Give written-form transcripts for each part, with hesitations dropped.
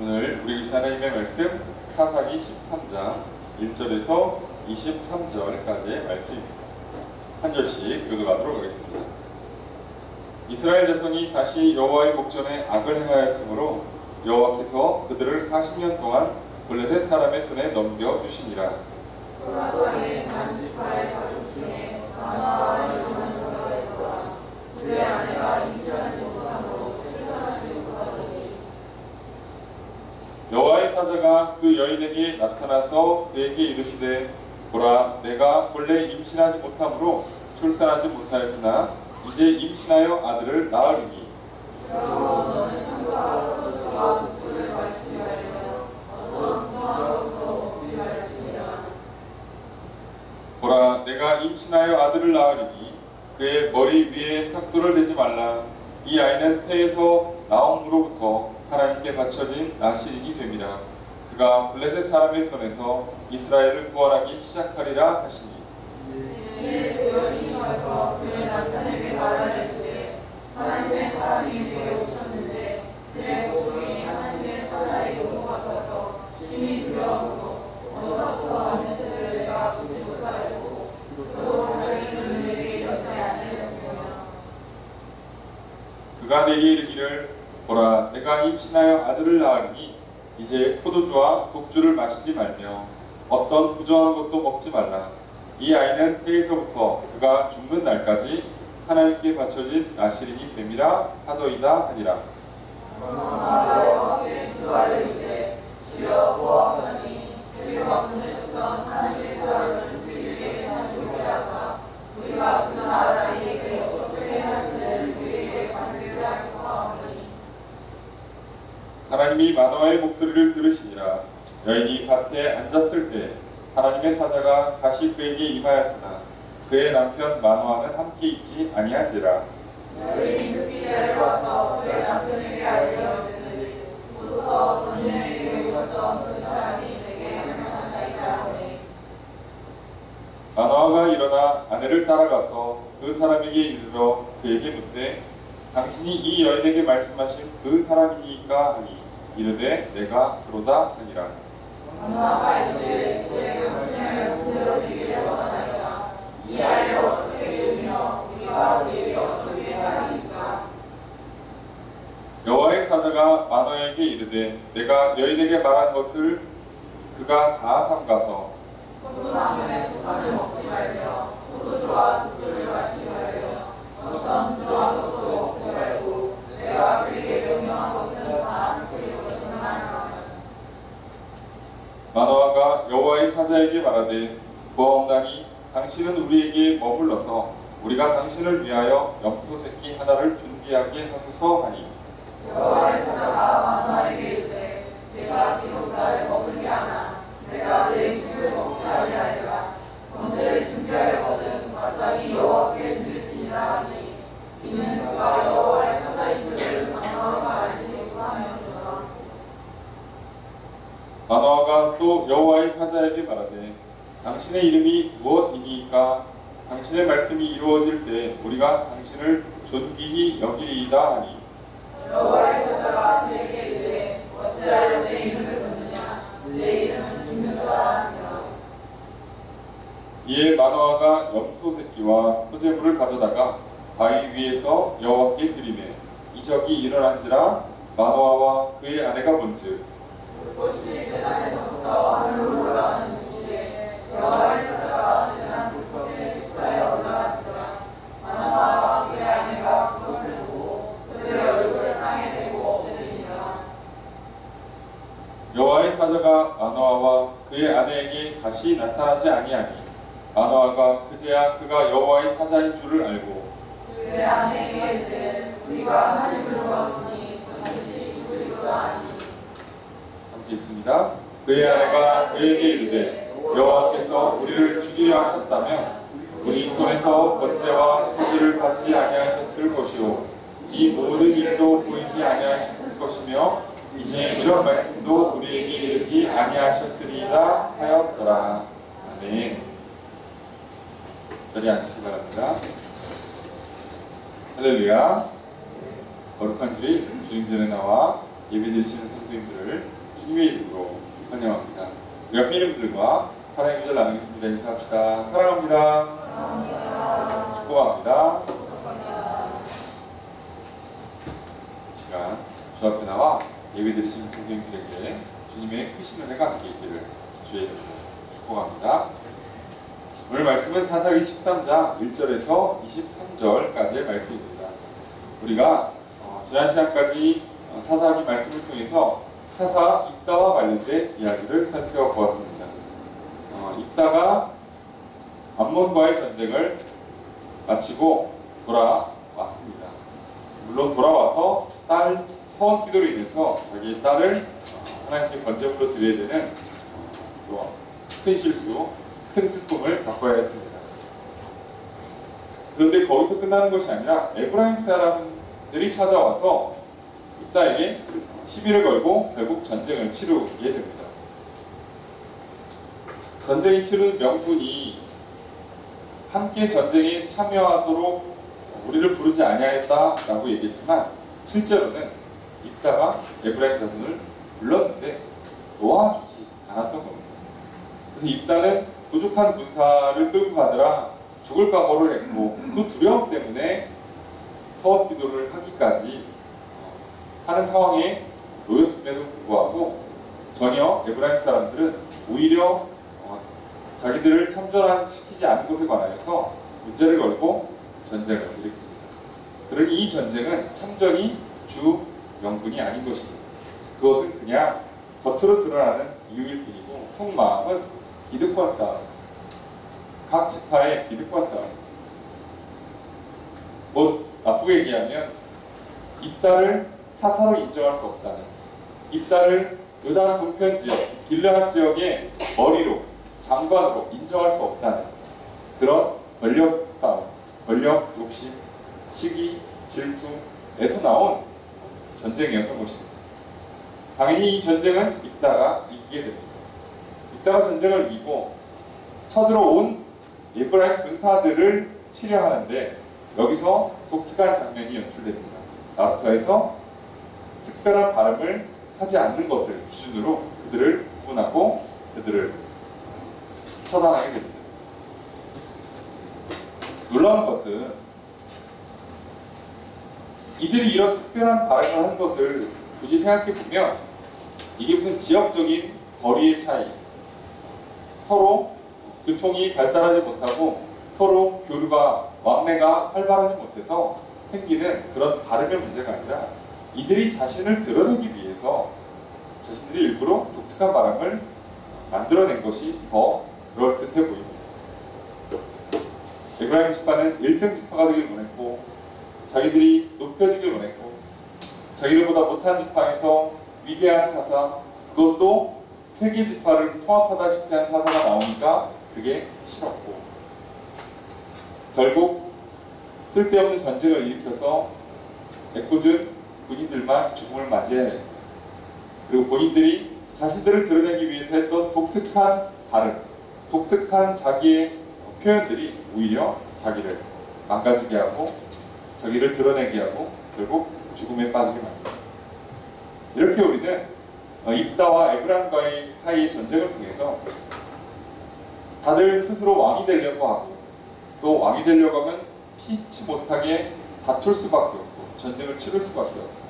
오늘 우리 하나님의 말씀 사사기 13장 1절에서 23절까지의 말씀입니다. 한 절씩 읽어가도록 하겠습니다. 이스라엘 자손이 다시 여호와의 목전에 악을 행하였으므로 여호와께서 그들을 40년 동안 블레셋 사람의 손에 넘겨주시니라. 고라도의 만지파의 가족 중에 마노아와 이름한 여자가 있더라. 그의 아내가 임신하지 못함으로 출산하지 못하더니 여호와의 사자가 그 여인에게 나타나서 그에게 이르시되 보라, 내가 본래 임신하지 못함으로 출산하지 못하였으나 이제 임신하여 아들을 낳으리니 그러므로 너는 참고하고 포도주와 독주를 마시지 말며 어떤 풍성하로부터 먹지 말지니라. 보라, 내가 임신하여 아들을 낳으리니 그의 머리 위에 삭도를 내지 말라. 이 아이는 태에서 나옴으로부터 하나님께 바쳐진 나실인이 됨이라. 그가 블레셋 사람의 손에서 이스라엘을 구원하기 시작하리라 하시니 이에 그 여인이 와서 그의 남편에게 말하되 하나님의 사람이 내게 오셨는데 그의 목소리 하나님의 사자의 용모 같아서 심히 두려워하고 어디서부터 왔는지를 내가 보지 못하였고 저도 자기 눈을 내게 이렇지 아니했으며 그가 내게 이르기를 보라, 내가 임신하여 아들을 낳으리니 이제 포도주와 독주를 마시지 말며 어떤 부정한 것도 먹지 말라. 이 아이는 태에서부터 그가 죽는 날까지 하나님께 바쳐진 나실인이 됨이라 하더이다 하니라. 마노아가 여호와께 기도하려 이르되 주여 보아오니 주께서 보내셨던 하나님의 사람은 우리에게 다시 오게 하사 우리가 그 나라에게 어떻게 할지를 우리에게 가르치게 하소서하니 하나님이 마노아의 목소리를 들으시니라. 여인이 밭에 앉았을 때 하나님의 사자가 다시 그에게 임하였으나 그의 남편 마노아는 함께 있지 아니한지라. 여인이 급히 내려와서 그의 남편에게 알려 이르되 보소서 전년에게 오셨던 그 사람이 내게 나타났나이다 하니 마노아가 일어나 아내를 따라가서 그 사람에게 이르러 그에게 묻되 당신이 이 여인에게 말씀하신 그 사람이니까 하니 이르되 내가 그로다 하니라. 마노아가 이르되 이제 당신의 말씀대로 되기를 원하나이다. 이 아이를 어떻게 키우며 우리가 우리에게 어떻게 해야 하니까. 여호와의 사자가 마노아에게 이르되 내가 여인에게 말한 것을 그가 다 삼가서 포도나무의 수산을 먹지 말며 포도주와 독주를 마시지 말며 어떤 부정한 것도 먹지 말고 내가 그에게 명령한 것은 다 지킬 것이니라 하니라. 마노아가 여호와의 사자에게 말하되 보아옵나니 당신은 우리에게 머물러서 우리가 당신을 위하여 염소 새끼 하나를 준비하게 하소서 하니 여호와의 사자가 마노아에게 이르되 내가 비록 나를 머물게 하나 내가 내 음식을 먹지 아니하리라. 번제를 준비하려거든 마땅히 여호와께 드릴지니라 하니 이는 그가 여호와의 사자인 줄을 마노아가 알지 못하였노라. 마노아가 또 여호와의 사자에게 말하되 당신의 이름이 무엇이니까 당신의 말씀이 이루어질 때 우리가 당신을 존귀히 여기리이다 하니 여호와의 사자가 그에게 이르되 어찌하여 내 이름을 묻느냐 내 이름은 김유다라 하니라. 이에 마노아가 염소 새끼와 소재물을 가져다가 바위 위에서 여호와께 드리매 이적이 일어난지라. 마노아와 그의 아내가 본즉 불꽃이 제단에서부터 하늘로 올라가는 듯이 여호와의 사자가 제단 불꽃에 휩싸여 올라간지라. 마노아와 그의 아내가 그것을 보고 그들의 얼굴을 땅에 대고 엎드리니라. 여호와의 사자가 마노아와 그의 아내에게 다시 나타나지 아니하니 마노아가 그제야 그가 여호와의 사자인 줄을 알고 그의 아내에게 이르되 우리가 하나님을 보았으니 반드시 죽으리로다 하니 함께 읽습니다. 그의 아내가 그에게 이르되 여호와께서 우리를 죽이려 하셨다면 우리 손에서 번제와 소제를 받지 아니하셨을 것이요 이 모든 일도 보이지 아니하셨을 것이며 이제 이런 말씀도 우리에게 이르지 아니하셨으리이다 하였더라. 아멘. 자리에 앉으시기 바랍니다. 할렐루야. 거룩한 주님 전에 나와 예배드리시는 성도님들을 주님의 이름으로 환영합니다. 우리 앞에 있는 분들과 사랑의 구절 나누겠습니다. 인사합시다. 사랑합니다. 축복합니다. 이 시간 주 앞에 나와 예배드리시는 성도님들에게 주님의 크신 은혜가 함께 있기를 주의 이름으로 축복합니다. 오늘 말씀은 사사기 13장 1절에서 23절까지의 말씀입니다. 우리가 지난 시간까지 사사기 말씀을 통해서 사사 입다와 관련된 이야기를 살펴보았습니다. 입다가 암몬과의 전쟁을 마치고 돌아왔습니다. 물론 돌아와서 딸 서원 기도로 인해서 자기의 딸을 하나님께 번제물로 드려야 되는 또 큰 실수, 큰 슬픔을 겪어야 했습니다. 그런데 거기서 끝나는 것이 아니라 에브라임 사람들이 찾아와서 입다에게 시비를 걸고 결국 전쟁을 치르게 됩니다. 전쟁이 치르는 명분이 함께 전쟁에 참여하도록 우리를 부르지 아니하였다라고 얘기했지만 실제로는 입다가 에브라임 자손을 불렀는데 도와주지 않았던 겁니다. 그래서 입다는 부족한 군사를 끌고 가느라 죽을 각오를 했고 그 두려움 때문에 서원 기도를 하기까지 하는 상황에 놓였음에도 불구하고 전혀 에브라임 사람들은 오히려 자기들을 참전시키지 않은 것에 관하여서 문제를 걸고 전쟁을 일으킵니다. 그러니 이 전쟁은 참전이 주 명분이 아닌 것입니다. 그것은 그냥 겉으로 드러나는 이유일 뿐이고 속마음은 기득권 싸움, 각 지파의 기득권 싸움. 뭐 나쁘게 얘기하면 입다를 사사로 인정할 수 없다는, 입다를 유다 동편 지역, 길르앗 지역의 머리로, 장관으로 인정할 수 없다는 그런 권력 싸움, 권력 욕심, 시기, 질투에서 나온 전쟁이었던 것입니다. 당연히 이 전쟁은 입다가 이기게 됩니다. 입다가 전쟁을 이기고 쳐들어온 에브라임 군사들을 치려하는데 여기서 독특한 장면이 연출됩니다. 나루터에서 특별한 발음을 하지 않는 것을 기준으로 그들을 구분하고 그들을 처단하게 됩니다. 놀라운 것은 이들이 이런 특별한 발음을 한 것을 굳이 생각해보면 이게 무슨 지역적인 거리의 차이, 서로 교통이 발달하지 못하고 서로 교류가 왕래가 활발하지 못해서 생기는 그런 발음의 문제가 아니라 이들이 자신을 드러내기 위해서 자신들이 일부러 독특한 발음을 만들어낸 것이 더 그럴듯해 보입니다. 에브라임 지파는 1등 지파가 되길 원했고 자기들이 높여지길 원했고 자기들보다 못한 지파에서 위대한 사사, 그것도 세계 지파를 통합하다시피 한 사사가 나오니까 그게 싫었고 결국 쓸데없는 전쟁을 일으켜서 애꿎은 군인들만 죽음을 맞이해야 됩니다. 그리고 본인들이 자신들을 드러내기 위해서 했던 독특한 발음, 독특한 자기의 표현들이 오히려 자기를 망가지게 하고 자기를 드러내게 하고 결국 죽음에 빠지게 만듭니다. 이렇게 우리는 입다와 에브라임과의 사이의 전쟁을 통해서 다들 스스로 왕이 되려고 하고 또 왕이 되려고 하면 피치 못하게 다툴 수밖에 없고 전쟁을 치를 수밖에 없고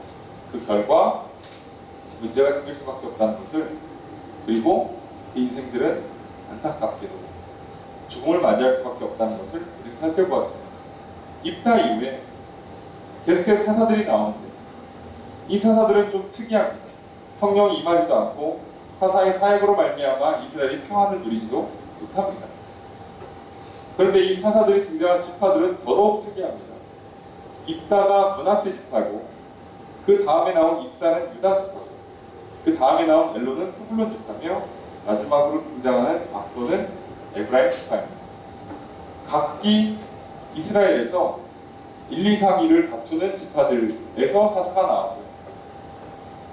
그 결과 문제가 생길 수밖에 없다는 것을, 그리고 그 인생들은 안타깝게도 죽음을 맞이할 수밖에 없다는 것을 우리는 살펴보았습니다. 입다 이후에 계속해서 사사들이 나오는데 이 사사들은 좀 특이합니다. 성령이 임하지도 않고 사사의 사역으로 말미암아 이스라엘이 평안을 누리지도 못합니다. 그런데 이 사사들이 등장한 지파들은 더더욱 특이합니다. 입다가 므낫세 지파고 그 다음에 나온 입사는 유다 지파고 그 다음에 나온 엘론은 스불론 지파며 마지막으로 등장하는 압도는 에브라임 지파입니다. 각기 이스라엘에서 1, 2, 3, 2를 다투는 지파들에서 사사가 나왔고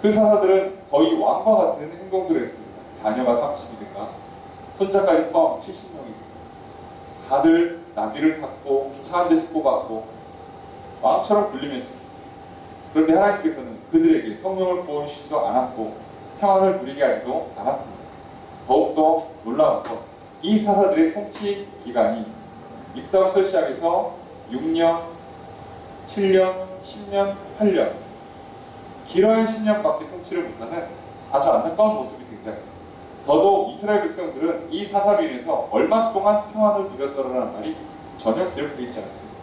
그 사사들은 거의 왕과 같은 행동들을 했습니다. 자녀가 30이든가 손자까지 뻥 70명입니다. 다들 나귀를 탔고 차 한 대씩 뽑았고 왕처럼 군림했습니다. 그런데 하나님께서는 그들에게 성령을 부어주시지도 않았고 평안을 누리게 하지도 않았습니다. 더욱더 놀라운 건 이 사사들의 통치 기간이 이때부터 시작해서 6년, 7년, 10년, 8년 길어야 10년밖에 통치를 못하는 아주 안타까운 모습이 등장해요. 더더욱 이스라엘 백성들은 이 사사로 인해서 얼마 동안 평안을 누렸더라라는 말이 전혀 기록되어 있지 않습니다.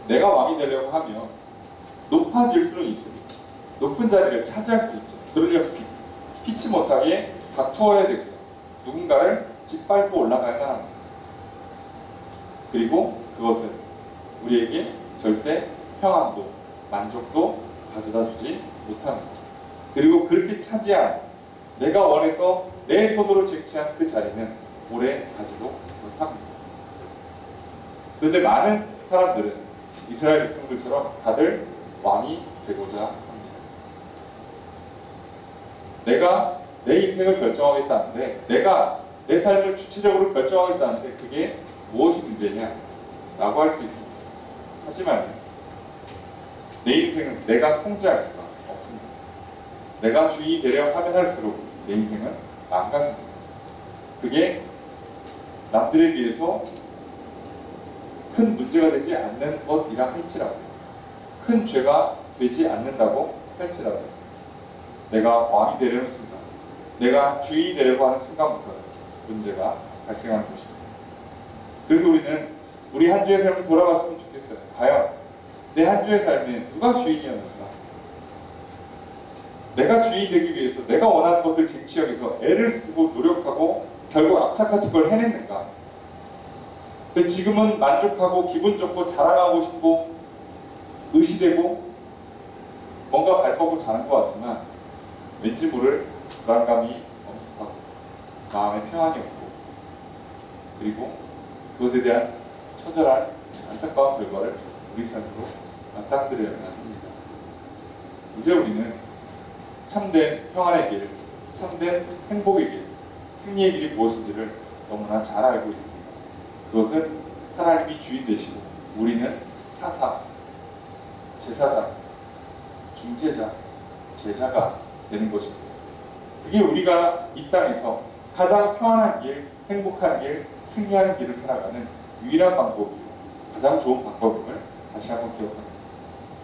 내가 왕이 되려고 하면 높아질 수는 있습니다. 높은 자리를 차지할 수 있죠. 그러려면 피치 못하게 다투어야 되고요. 누군가를 짓밟고 올라가야만 합니다. 그리고 그것은 우리에게 절대 평안도 만족도 가져다 주지 못합니다. 그리고 그렇게 차지한 내가 원해서 내 손으로 쟁취한 그 자리는 오래 가지도 못합니다. 그런데 많은 사람들은 이스라엘 백성들처럼 다들 왕이 되고자 합니다. 내가 내 인생을 결정하겠다는데, 내가 내 삶을 주체적으로 결정하겠다는데 그게 무엇이 문제냐? 라고 할 수 있습니다. 하지만 내 인생은 내가 통제할 수가 없습니다. 내가 주인이 되려 하면 할수록 내 인생은 망가집니다. 그게 남들에 비해서 큰 문제가 되지 않는 것이라 할지라도, 큰 죄가 되지 않는다고 할지라도 내가 왕이 되려는 순간, 내가 주인이 되려고 하는 순간부터는 문제가 발생하는 것입니다. 그래서 우리는 우리 한 주의 삶을 돌아봤으면 좋겠어요. 과연 내 한 주의 삶에 누가 주인이었는가? 내가 주인이 되기 위해서 내가 원하는 것들 쟁취하기 위해서 애를 쓰고 노력하고 결국 악착같이 그걸 해냈는가? 근데 지금은 만족하고 기분 좋고 자랑하고 싶고 의시되고 뭔가 발 뻗고 자는 것 같지만 왠지 모를 불안감이 엄습하고 마음에 평안이 없고 그리고 그것에 대한 처절한 안타까운 결과를 우리 삶으로 맞닥뜨려야만 합니다. 이제 우리는 참된 평안의 길, 참된 행복의 길, 승리의 길이 무엇인지를 너무나 잘 알고 있습니다. 그것은 하나님이 주인 되시고 우리는 사사, 제사장, 중재자, 제자가 되는 것입니다. 그게 우리가 이 땅에서 가장 평안한 길, 행복한 길, 승리하는 길을 살아가는 유일한 방법이고 가장 좋은 방법임을 다시 한번 기억합니다.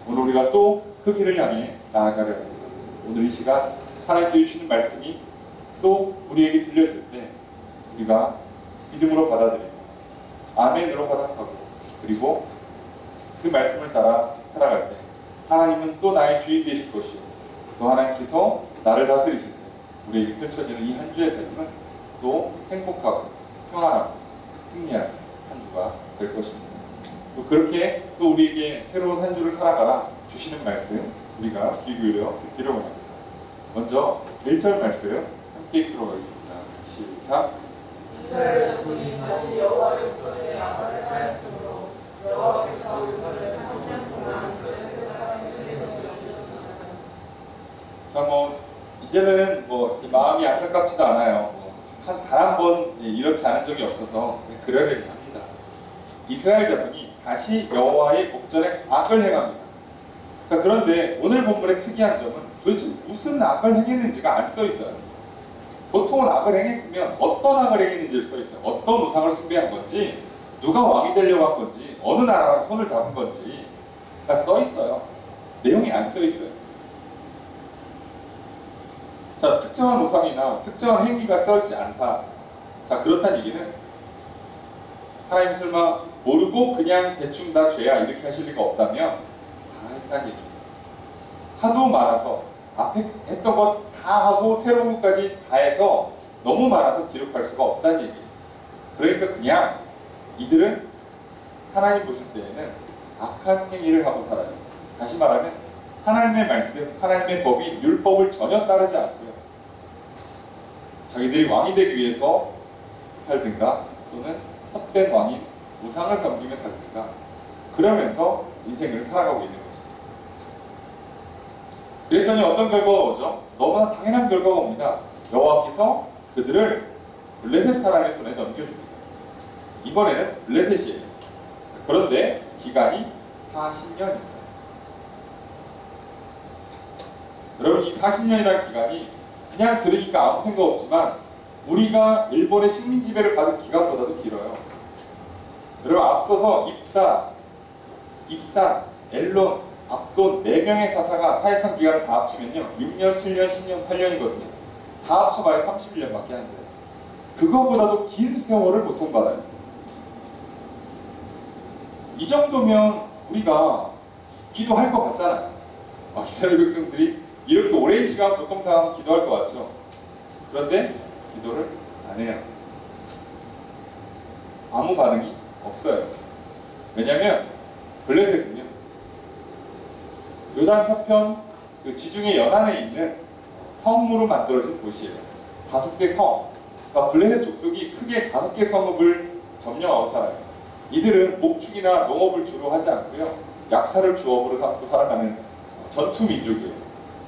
오늘 우리가 또 그 길을 향해 나아가려 합니다. 오늘 이 시간 하나님께 주시는 말씀이 또 우리에게 들려줄 때 우리가 믿음으로 받아들이고 아멘으로 화답하고 그리고 그 말씀을 따라 살아갈 때 하나님은 또 나의 주인 되실 것이요 또 하나님께서 나를 다스리실 때 우리에게 펼쳐지는 이 한 주의 삶은 또 행복하고 평안하고 승리하는 한 주가 될 것입니다. 또 그렇게 또 우리에게 새로운 한 주를 살아가라 주시는 말씀 우리가 귀 기울여 듣기를 원합니다. 먼저 1절 말씀 함께 읽도록 하겠습니다. 시작. 이스라엘 자손이 다시 여호와의 궤에 나가려 하였으므로 여호와께서 그들을 3년 동안 블레셋 사람들에게 넘기셨습니다. 자, 이제는 이렇게 마음이 안타깝지도 않아요. 단 한 번 이렇지 않은 적이 없어서 그러려니 합니다. 이스라엘 자손이 다시 여호와의 목전에 악을 행합니다. 자, 그런데 오늘 본문의 특이한 점은 도대체 무슨 악을 행했는지가 안 써 있어요. 보통은 악을 행했으면 어떤 악을 행했는지를 써 있어요. 어떤 우상을 숭배한 건지, 누가 왕이 되려고 한 건지, 어느 나라랑 손을 잡은 건지 다 써 있어요. 내용이 안 써 있어요. 자, 특정한 우상이나 특정한 행위가 써 있지 않다. 자, 그렇다는 얘기는 하나님 설마 모르고 그냥 대충 다 죄야 이렇게 하실 리가 없다면 다 했다는 얘기입니다. 하도 많아서 앞에 했던 것 다 하고 새로운 것까지 다 해서 너무 많아서 기록할 수가 없다는 얘기예요. 그러니까 그냥 이들은 하나님 보실 때에는 악한 행위를 하고 살아요. 다시 말하면 하나님의 말씀, 하나님의 법이 율법을 전혀 따르지 않고요. 자기들이 왕이 되기 위해서 살든가 또는 헛된 왕인 우상을 섬기며 살든가 그러면서 인생을 살아가고 있는 거죠. 그랬더니 어떤 결과가 오죠? 너무나 당연한 결과가 옵니다. 여호와께서 그들을 블레셋 사람의 손에 넘겨줍니다. 이번에는 블레셋이에요. 그런데 기간이 40년입니다. 여러분, 이 40년이라는 기간이 그냥 들으니까 아무 생각 없지만 우리가 일본의 식민 지배를 받은 기간보다도 길어요. 여러분, 앞서서 입다, 입산, 엘론, 압돈 4명의 사사가 사역한 기간을 다 합치면요 6년, 7년, 10년, 8년이거든요. 다 합쳐봐야 31년밖에 안 돼요. 그거보다도 긴 세월을 고통받아요. 이 정도면 우리가 기도할 것 같잖아요. 이스라엘 백성들이 이렇게 오랜 시간 고통당하면 기도할 것 같죠. 그런데 기도를 안 해요. 아무 반응이 없어요. 왜냐하면 블레셋은요 요단 서편 그 지중해 연안에 있는 성으로 만들어진 도시예요. 5개 성. 그러니까 블레셋 족속이 크게 5개 성읍을 점령하고 살아요. 이들은 목축이나 농업을 주로 하지 않고요. 약탈을 주업으로 삼고 살아가는 전투 민족이에요.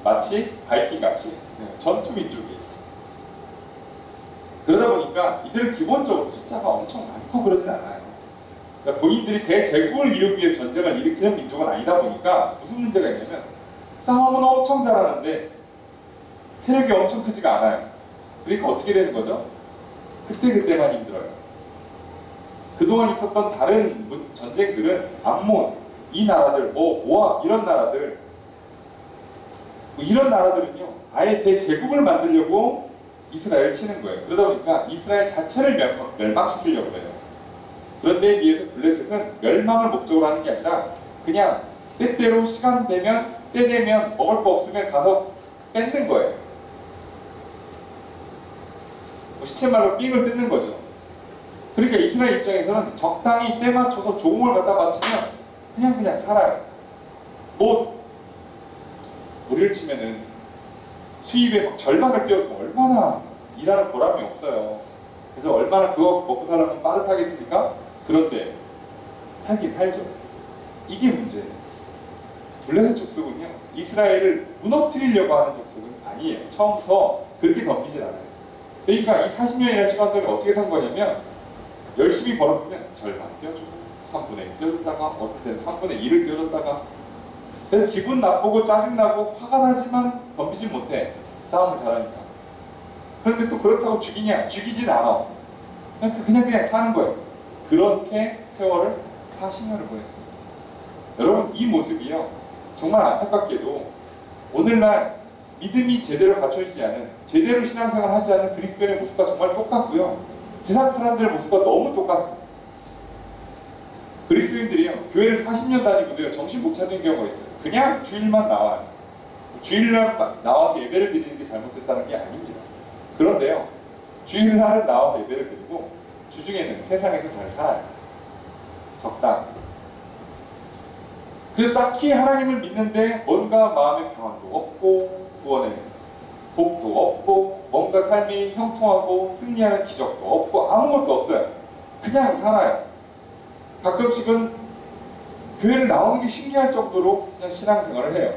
마치 바이킹 같이 전투 민족이에요. 그러다 보니까 이들은 기본적으로 숫자가 엄청 많고 그러진 않아요. 그러니까 본인들이 대제국을 이루기 위해 전쟁을 일으키는 민족은 아니다 보니까 무슨 문제가 있냐면 싸움은 엄청 잘하는데 세력이 엄청 크지가 않아요. 그러니까 어떻게 되는 거죠? 그때그때만 힘들어요. 그동안 있었던 다른 전쟁들은 암몬, 이 나라들, 모압 이런 나라들 이런 나라들은요 아예 대제국을 만들려고 이스라엘을 치는 거예요. 그러다 보니까 이스라엘 자체를 멸망시키려고 해요. 그런데 비해서 블레셋은 멸망을 목적으로 하는 게 아니라 그냥 때때로 시간 되면 때 되면 먹을 거 없으면 가서 뺏는 거예요. 시체말로 삥을 뜯는 거죠. 그러니까 이스라엘 입장에서는 적당히 때 맞춰서 조공을 갖다 바치면 그냥 살아요. 우리를 치면은 수입의 막 절반을 떼어서 얼마나 일하는 보람이 없어요. 그래서 얼마나 그거 먹고 살려면 빠듯하겠습니까? 그런데 살긴 살죠. 이게 문제예요. 블레셋 족속은요 이스라엘을 무너뜨리려고 하는 족속은 아니에요. 처음부터 그렇게 덤비질 않아요. 그러니까 이 40년이라는 시간 동안 어떻게 산 거냐면 열심히 벌었으면 절반 떼어주고 3분의 1 떼어줬다가 어떨 때는 3분의 1을 떼어줬다가 그래서 기분 나쁘고 짜증나고 화가 나지만 덤비지 못해. 싸움을 잘하니까. 그런데 또 그렇다고 죽이냐? 죽이진 않아. 그냥 사는 거예요. 그렇게 세월을 40년을 보냈습니다. 여러분, 이 모습이요 정말 안타깝게도 오늘날 믿음이 제대로 갖춰지지 않은, 제대로 신앙생활을 하지 않은 그리스도인의 모습과 정말 똑같고요 세상 사람들의 모습과 너무 똑같습니다. 그리스도인들이요 교회를 40년 다니고도요 정신 못 차리는 경우가 있어요. 그냥 주일만 나와요. 주일날 나와서 예배를 드리는 게 잘못됐다는 게 아닙니다. 그런데요 주일날은 나와서 예배를 드리고 주중에는 세상에서 잘 살아요. 적당히. 그래서 딱히 하나님을 믿는데 뭔가 마음의 평안도 없고 구원의 복도 없고 뭔가 삶이 형통하고 승리하는 기적도 없고 아무것도 없어요. 그냥 살아요. 가끔씩은 교회를 나오는 게 신기할 정도로 그냥 신앙생활을 해요.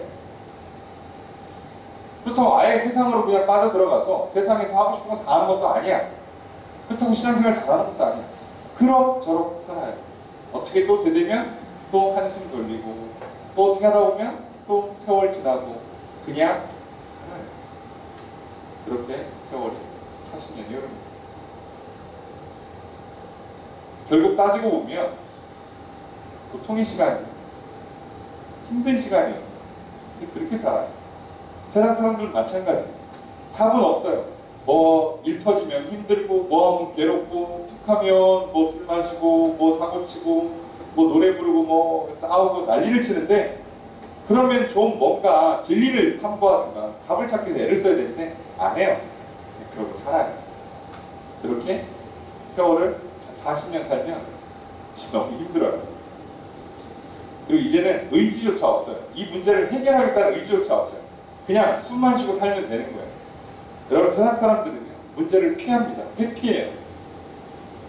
그렇다고 아예 세상으로 그냥 빠져들어가서 세상에서 하고 싶은 건 다 하는 것도 아니야. 그렇다고 신앙생활 잘하는 것도 아니야. 그럭저럭 살아요. 어떻게 또 되되면 또 한숨 돌리고 또 어떻게 하다 보면 또 세월 지나고 그냥 살아요. 그렇게 세월이 40년이 흐릅니다. 결국 따지고 보면 보통의 시간이 힘든 시간이었어요. 근데 그렇게 살아요. 세상 사람들은 마찬가지예요. 답은 없어요. 일 터지면 힘들고 하면 괴롭고 툭하면 술 마시고 사고치고 노래 부르고 싸우고 난리를 치는데 그러면 좀 뭔가 진리를 탐구하든가 답을 찾기 위해서 애를 써야 되는데 안 해요. 그러고 살아요. 그렇게 세월을 40년 살면 진짜 너무 힘들어요. 그리고 이제는 의지조차 없어요. 이 문제를 해결하겠다는 의지조차 없어요. 그냥 숨만 쉬고 살면 되는 거예요. 여러분, 세상 사람들은요 문제를 피합니다. 회피해요.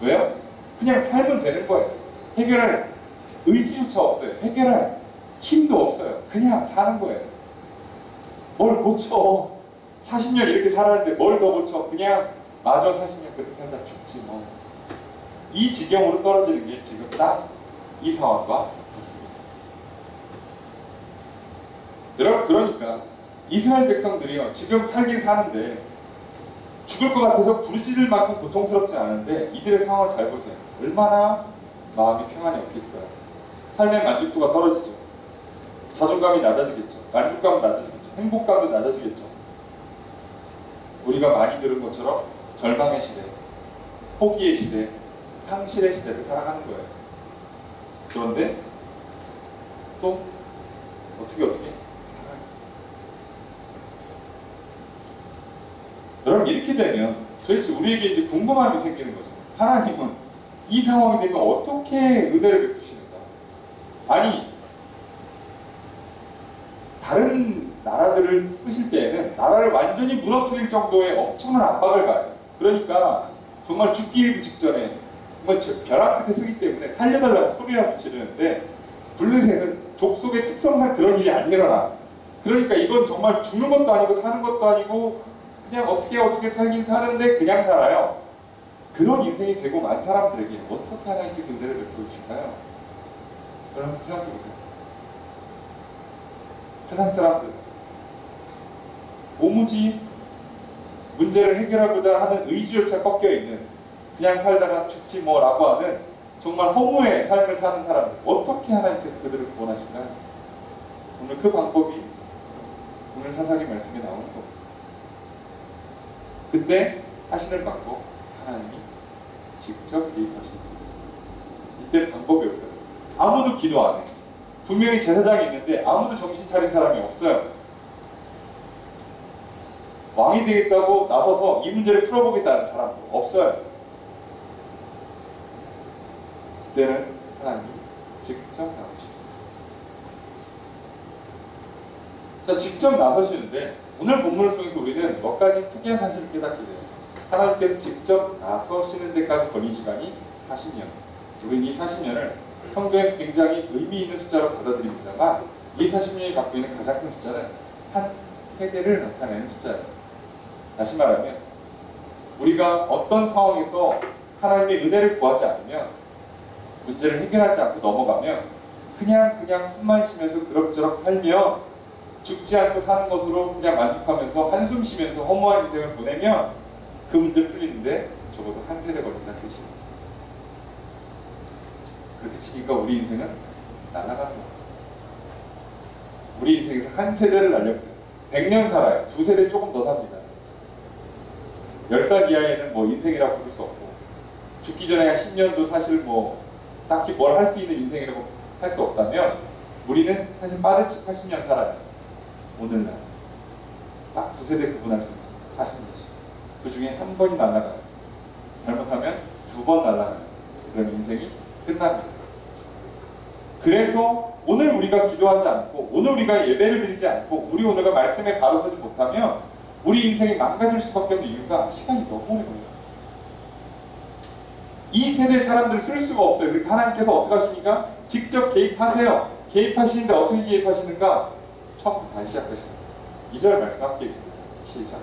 왜요? 그냥 살면 되는 거예요. 해결할 의지조차 없어요. 해결할 힘도 없어요. 그냥 사는 거예요. 뭘 고쳐. 40년 이렇게 살았는데 뭘 더 고쳐. 그냥 마저 40년 그렇게 살다 죽지 뭐. 이 지경으로 떨어지는 게 지금 딱 이 상황과 같습니다. 여러분, 그러니까 이스라엘 백성들이요, 지금 살긴 사는데 죽을 것 같아서 부르짖을 만큼 고통스럽지 않은데 이들의 상황을 잘 보세요. 얼마나 마음이 평안이 없겠어요. 삶의 만족도가 떨어지죠. 자존감이 낮아지겠죠. 만족감은 낮아지겠죠. 행복감도 낮아지겠죠. 우리가 많이 들은 것처럼 절망의 시대, 포기의 시대, 상실의 시대를 살아가는 거예요. 그런데 또 어떻게 살아요. 여러분, 이렇게 되면 도대체 우리에게 이제 궁금함이 생기는 거죠. 하나님은 이 상황이 되면 어떻게 은혜를 베푸시는가? 아니, 다른 나라들을 쓰실 때에는 나라를 완전히 무너뜨릴 정도의 엄청난 압박을 가해요. 그러니까 정말 죽기 일부 직전에 정말 벼랑 끝에 쓰기 때문에 살려달라고 소리라도 지르는데, 블레셋은 족속의 특성상 그런 일이 안 일어나. 그러니까 이건 정말 죽는 것도 아니고 사는 것도 아니고 그냥 어떻게 살긴 사는데 그냥 살아요. 그런 인생이 되고 만 사람들에게 어떻게 하나님께서 은혜를 베풀어 주실까요? 여러분 생각해보세요. 세상 사람들 도무지 문제를 해결하고자 하는 의지조차 꺾여있는, 그냥 살다가 죽지 뭐라고 하는 정말 허무의 삶을 사는 사람들, 어떻게 하나님께서 그들을 구원하실까요? 오늘 그 방법이 오늘 사사기 말씀에 나오는 겁니다. 그때 하시는 방법, 하나님이 직접 개입하시는 겁니다. 이때 방법이 없어요. 아무도 기도 안 해. 분명히 제사장이 있는데 아무도 정신 차린 사람이 없어요. 왕이 되겠다고 나서서 이 문제를 풀어보겠다는 사람도 없어요. 그때는 하나님이 직접 나서십니다. 자, 직접 나서시는데 오늘 본문을 통해서 우리는 몇 가지 특이한 사실을 깨닫게 돼요. 하나님께서 직접 나서시는 데까지 걸린 시간이 40년. 우리는 이 40년을 성경에 굉장히 의미 있는 숫자로 받아들입니다만, 이 40년이 갖고 있는 가장 큰 숫자는 한 세대를 나타내는 숫자예요. 다시 말하면 우리가 어떤 상황에서 하나님의 은혜를 구하지 않으면, 문제를 해결하지 않고 넘어가면 그냥 숨만 쉬면서 그럭저럭 살며 죽지 않고 사는 것으로 그냥 만족하면서 한숨 쉬면서 허무한 인생을 보내면 그 문제를 풀리는데 적어도 한 세대 걸린다는 뜻입니다. 그렇게 치니까 우리 인생은 날아가는 거예요. 우리 인생에서 한 세대를 날려보세요. 100년 살아요. 두 세대 조금 더 삽니다. 10살 이하에는 뭐 인생이라고 부를 수 없고, 죽기 전에 한 10년도 사실 뭐 딱히 뭘 할 수 있는 인생이라고 할 수 없다면, 우리는 사실 빠듯이 80년 살아요. 오늘날 딱 두 세대 구분할 수 있습니다. 40년씩. 그 중에 한 번이 날아가요. 잘못하면 2번 날아가요. 그럼 인생이 끝납니다. 그래서 오늘 우리가 기도하지 않고, 오늘 우리가 예배를 드리지 않고, 우리 오늘가 말씀에 바로 서지 못하면 우리 인생이 망가질 수밖에 없는 이유가 시간이 너무 오래 걸려요. 이 세대 사람들을 쓸 수가 없어요. 그러니까 하나님께서 어떻게 하십니까? 직접 개입하세요. 개입하시는데 어떻게 개입하시는가? 처음부터 다시 시작하십니다. 2절 말씀 함께 읽습니다. 시작.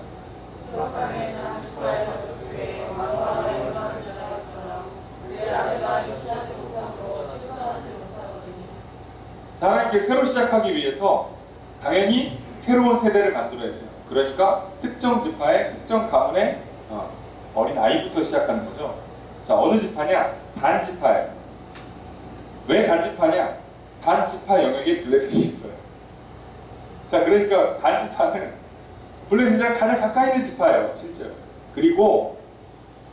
자, 하나님께 새로 시작하기 위해서 당연히 새로운 세대를 만들어야 돼요. 그러니까 특정 지파의 특정 가문의 어린 아이부터 시작하는 거죠. 자, 어느 지파냐? 단 지파예요. 왜 단 지파냐? 단 지파 영역에 블레셋이 있어요. 자, 그러니까 단 지파는 블레셋이랑 가장 가까이 있는 지파예요, 실제로. 그리고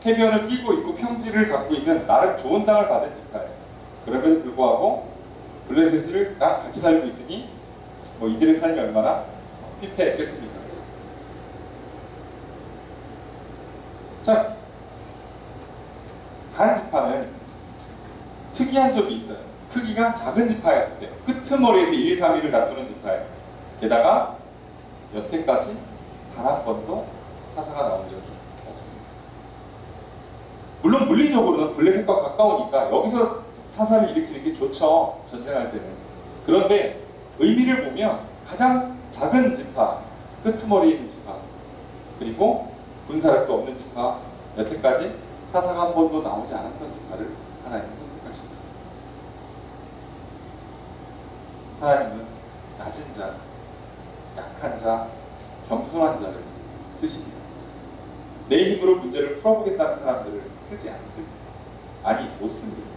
해변을 끼고 있고 평지를 갖고 있는 나름 좋은 땅을 받은 지파예요. 그럼에도 불구하고 블레셋이랑 같이 살고 있으니 뭐 이들의 삶이 얼마나 피폐했겠습니까? 자, 단 지파는 특이한 점이 있어요. 크기가 작은 지파에 속해요. 끄트머리에서 1, 2, 3위를 다투는 지파예요. 게다가 여태까지 단 한 번도 사사가 나온 적이 없습니다. 물론 물리적으로는 블레셋과 가까우니까 여기서 사사를 일으키는 게 좋죠, 전쟁할 때는. 그런데 의미를 보면 가장 작은 지파, 끄트머리에 있는 지파, 그리고 군사력도 없는 지파, 여태까지 사사가 한 번도 나오지 않았던 지파를 하나님은 선택하십니다. 하나님은 낮은 자, 약한 자, 겸손한 자를 쓰십니다. 내 힘으로 문제를 풀어보겠다는 사람들을 쓰지 않습니다. 아니, 못 씁니다.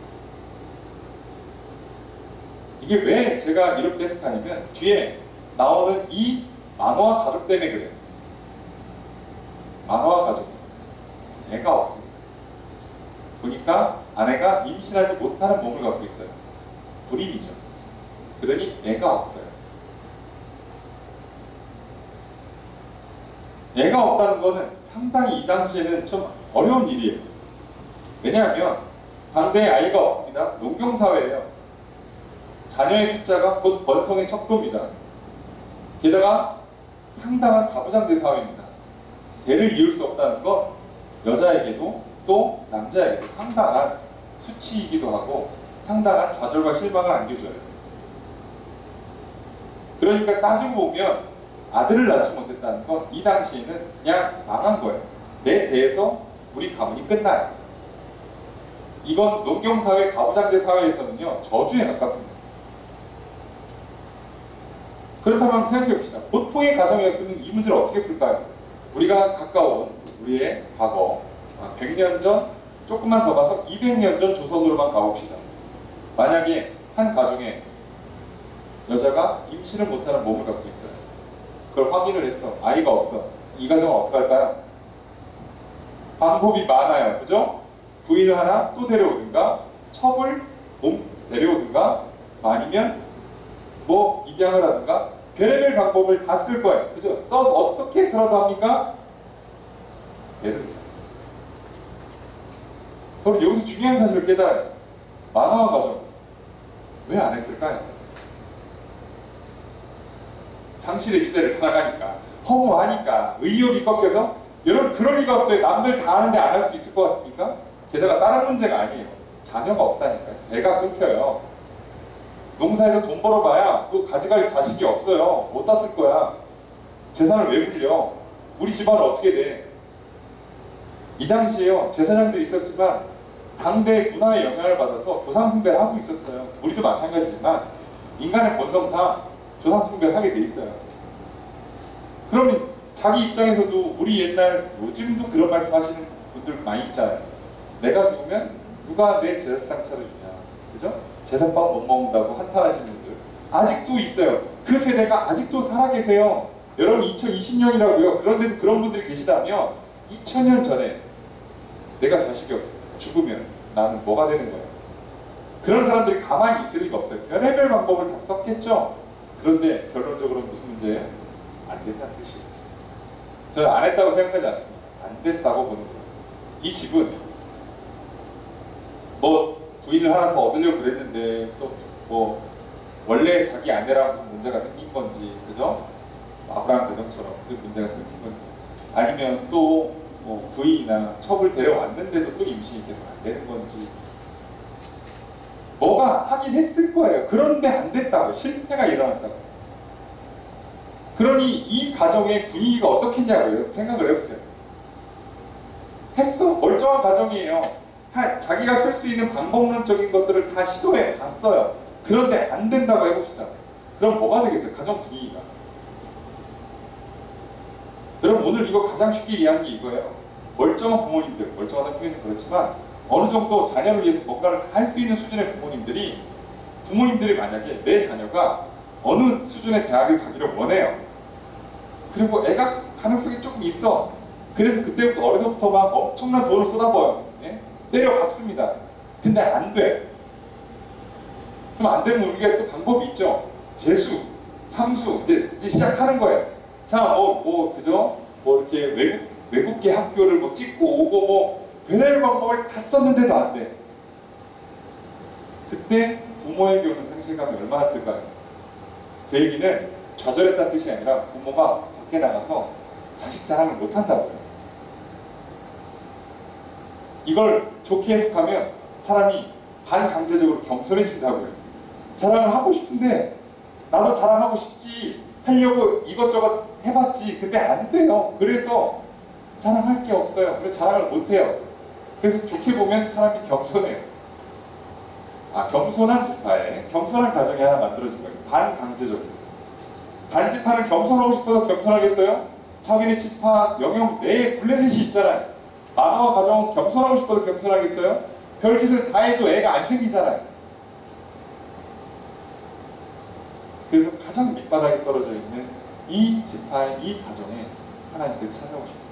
이게 왜 제가 이렇게 해석하냐면 뒤에 나오는 이 만화와 가족 때문에 그래요. 만화와 가족. 애가 없습니다. 보니까 아내가 임신하지 못하는 몸을 갖고 있어요. 불임이죠. 그러니 애가 없어요. 애가 없다는 거는 상당히 이 당시에는 좀 어려운 일이에요. 왜냐하면 당대에 아이가 없습니다. 농경사회예요. 자녀의 숫자가 곧 번성의 척도입니다. 게다가 상당한 가부장제 사회입니다. 대를 이을 수 없다는 건 여자에게도 또 남자에게도 상당한 수치이기도 하고 상당한 좌절과 실망을 안겨줘요. 그러니까 따지고 보면 아들을 낳지 못했다는 건 이 당시에는 그냥 망한 거예요. 내 대에서 우리 가문이 끝나요. 이건 농경사회, 가부장제 사회에서는요 저주에 가깝습니다. 그렇다면 생각해봅시다. 보통의 가정이었으면 이 문제를 어떻게 풀까요? 우리가 가까운 우리의 과거 100년 전, 조금만 더 가서 200년 전 조선으로만 가봅시다. 만약에 한 가정에 여자가 임신을 못하는 몸을 갖고 있어요. 그걸 확인을 했어. 아이가 없어. 이 가정은 어떻게 할까요? 방법이 많아요. 그죠? 부인을 하나 또 데려오든가 첩을 데려오든가 아니면 뭐 입양을 하든가 별의별 방법을 다 쓸 거예요. 그죠? 써서 어떻게 해서라도 합니까? 배릅니다. 서로 여기서 중요한 사실을 깨달아요. 만화와 가정 왜 안 했을까요? 상실의 시대를 살아가니까, 허무하니까, 의욕이 꺾여서. 여러분 그럴 리가 없어요. 남들 다 하는데 안 할 수 있을 것 같습니까? 게다가 다른 문제가 아니에요. 자녀가 없다니까요. 배가 끊겨요. 농사에서 돈 벌어봐야 그 가져갈 자식이 없어요. 못 다 쓸 거야. 재산을 왜 불려? 우리 집안은 어떻게 돼? 이 당시에요 제사장들이 있었지만 당대 문화의 영향을 받아서 조상숭배를 하고 있었어요. 우리도 마찬가지지만 인간의 본성상 조상숭배를 하게 돼 있어요. 그러면 자기 입장에서도 우리 옛날 요즘도 그런 말씀 하시는 분들 많이 있잖아요. 내가 죽으면 누가 내 제사상 차려주냐, 그죠? 제사밥 못 먹는다고 한탄하시는 분들 아직도 있어요. 그 세대가 아직도 살아계세요. 여러분 2020년이라고요. 그런데도 그런 분들이 계시다면 2000년 전에 내가 자식이 없어요. 죽으면 나는 뭐가 되는 거예요? 그런 사람들이 가만히 있을 리가 없어요. 별의별 방법을 다 썼겠죠. 그런데 결론적으로 무슨 문제예요? 안 된다는 뜻이에요. 저는 안 했다고 생각하지 않습니다. 안 됐다고 보는 거예요. 이 집은 뭐 부인을 하나 더 얻으려고 그랬는데 또 뭐 원래 자기 아내랑 무슨 문제가 생긴 건지, 그죠? 아브라함 가정처럼 그 문제가 생긴 건지, 아니면 또 뭐 부인이나 첩을 데려왔는데도 또 임신이 계속 안 되는 건지, 뭐가 하긴 했을 거예요. 그런데 안 됐다고, 실패가 일어났다고. 그러니 이 가정의 분위기가 어떻겠냐고요. 생각을 해보세요. 했어. 멀쩡한 가정이에요. 자기가 쓸 수 있는 방법론적인 것들을 다 시도해 봤어요. 그런데 안 된다고 해봅시다. 그럼 뭐가 되겠어요? 가정 분위기가. 여러분 오늘 이거 가장 쉽게 이해하는 게 이거예요. 멀쩡한 부모님들, 멀쩡하다는 표현은 그렇지만 어느 정도 자녀를 위해서 뭔가를 다 할 수 있는 수준의 부모님들이 만약에 내 자녀가 어느 수준의 대학을 가기를 원해요. 그리고 애가 가능성이 조금 있어. 그래서 그때부터 어려서부터 막 엄청난 돈을 쏟아부어요. 예? 때려 박습니다. 근데 안 돼. 그럼 안 되면 우리가 또 방법이 있죠. 재수, 삼수, 이제 시작하는 거예요. 자, 그죠? 뭐 이렇게 외국계 학교를 뭐 찍고 오고 뭐 별의별 방법을 다 썼는데도 안 돼. 그때 부모에게 오는 상실감이 얼마나 클까요? 그 얘기는 좌절했다는 뜻이 아니라 부모가 밖에 나가서 자식 자랑을 못한다고요. 이걸 좋게 해석하면 사람이 반강제적으로 겸손해진다고요. 자랑을 하고 싶은데 나도 자랑하고 싶지, 하려고 이것저것 해봤지, 근데 안 돼요. 그래서 자랑할 게 없어요. 그래서 자랑을 못해요. 그래서 좋게 보면 사람이 겸손해요. 겸손한 집화에 겸손한 가정이 하나 만들어진 거예요. 반강제적으로. 단집화는 겸손하고 싶어서 겸손하겠어요? 자기네 지파 영역 내에 블레셋이 있잖아요. 마노아 가정은 겸손하고 싶어도 겸손하겠어요? 별짓을 다 해도 애가 안 생기잖아요. 그래서 가장 밑바닥에 떨어져 있는 이 지파의 이 가정에 하나님께서 찾아오십니다.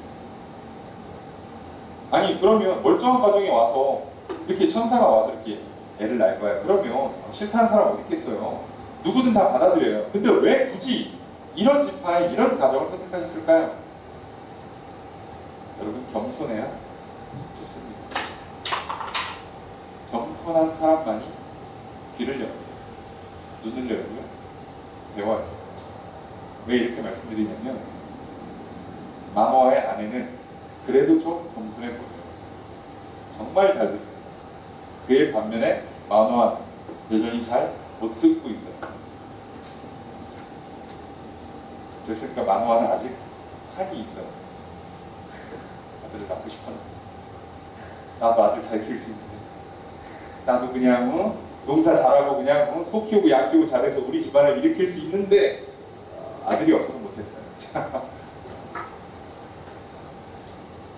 아니 그러면 멀쩡한 가정에 와서 이렇게 천사가 와서 이렇게 애를 낳을 거야. 그러면 싫다는 사람 어디 있겠어요? 누구든 다 받아들여요. 근데 왜 굳이 이런 지파에 이런 가정을 선택하셨을까요? 여러분 겸손해야 좋습니다. 겸손한 사람만이 귀를 열고요, 눈을 열고요, 배워요. 왜 이렇게 말씀드리냐면 마노아의 아내는 그래도 좀 겸손해 보여요. 정말 잘 듣습니다. 그의 반면에 마노아는 여전히 잘 못 듣고 있어요. 그랬으니까 마노아는 아직 한이 있어요. 아들을 낳고 싶었는데, 나도 아들 잘 키울 수 있는데, 나도 그냥 농사 잘하고 그냥 소 키우고 양 키우고 잘해서 우리 집안을 일으킬 수 있는데 아들이 없어서 못했어요.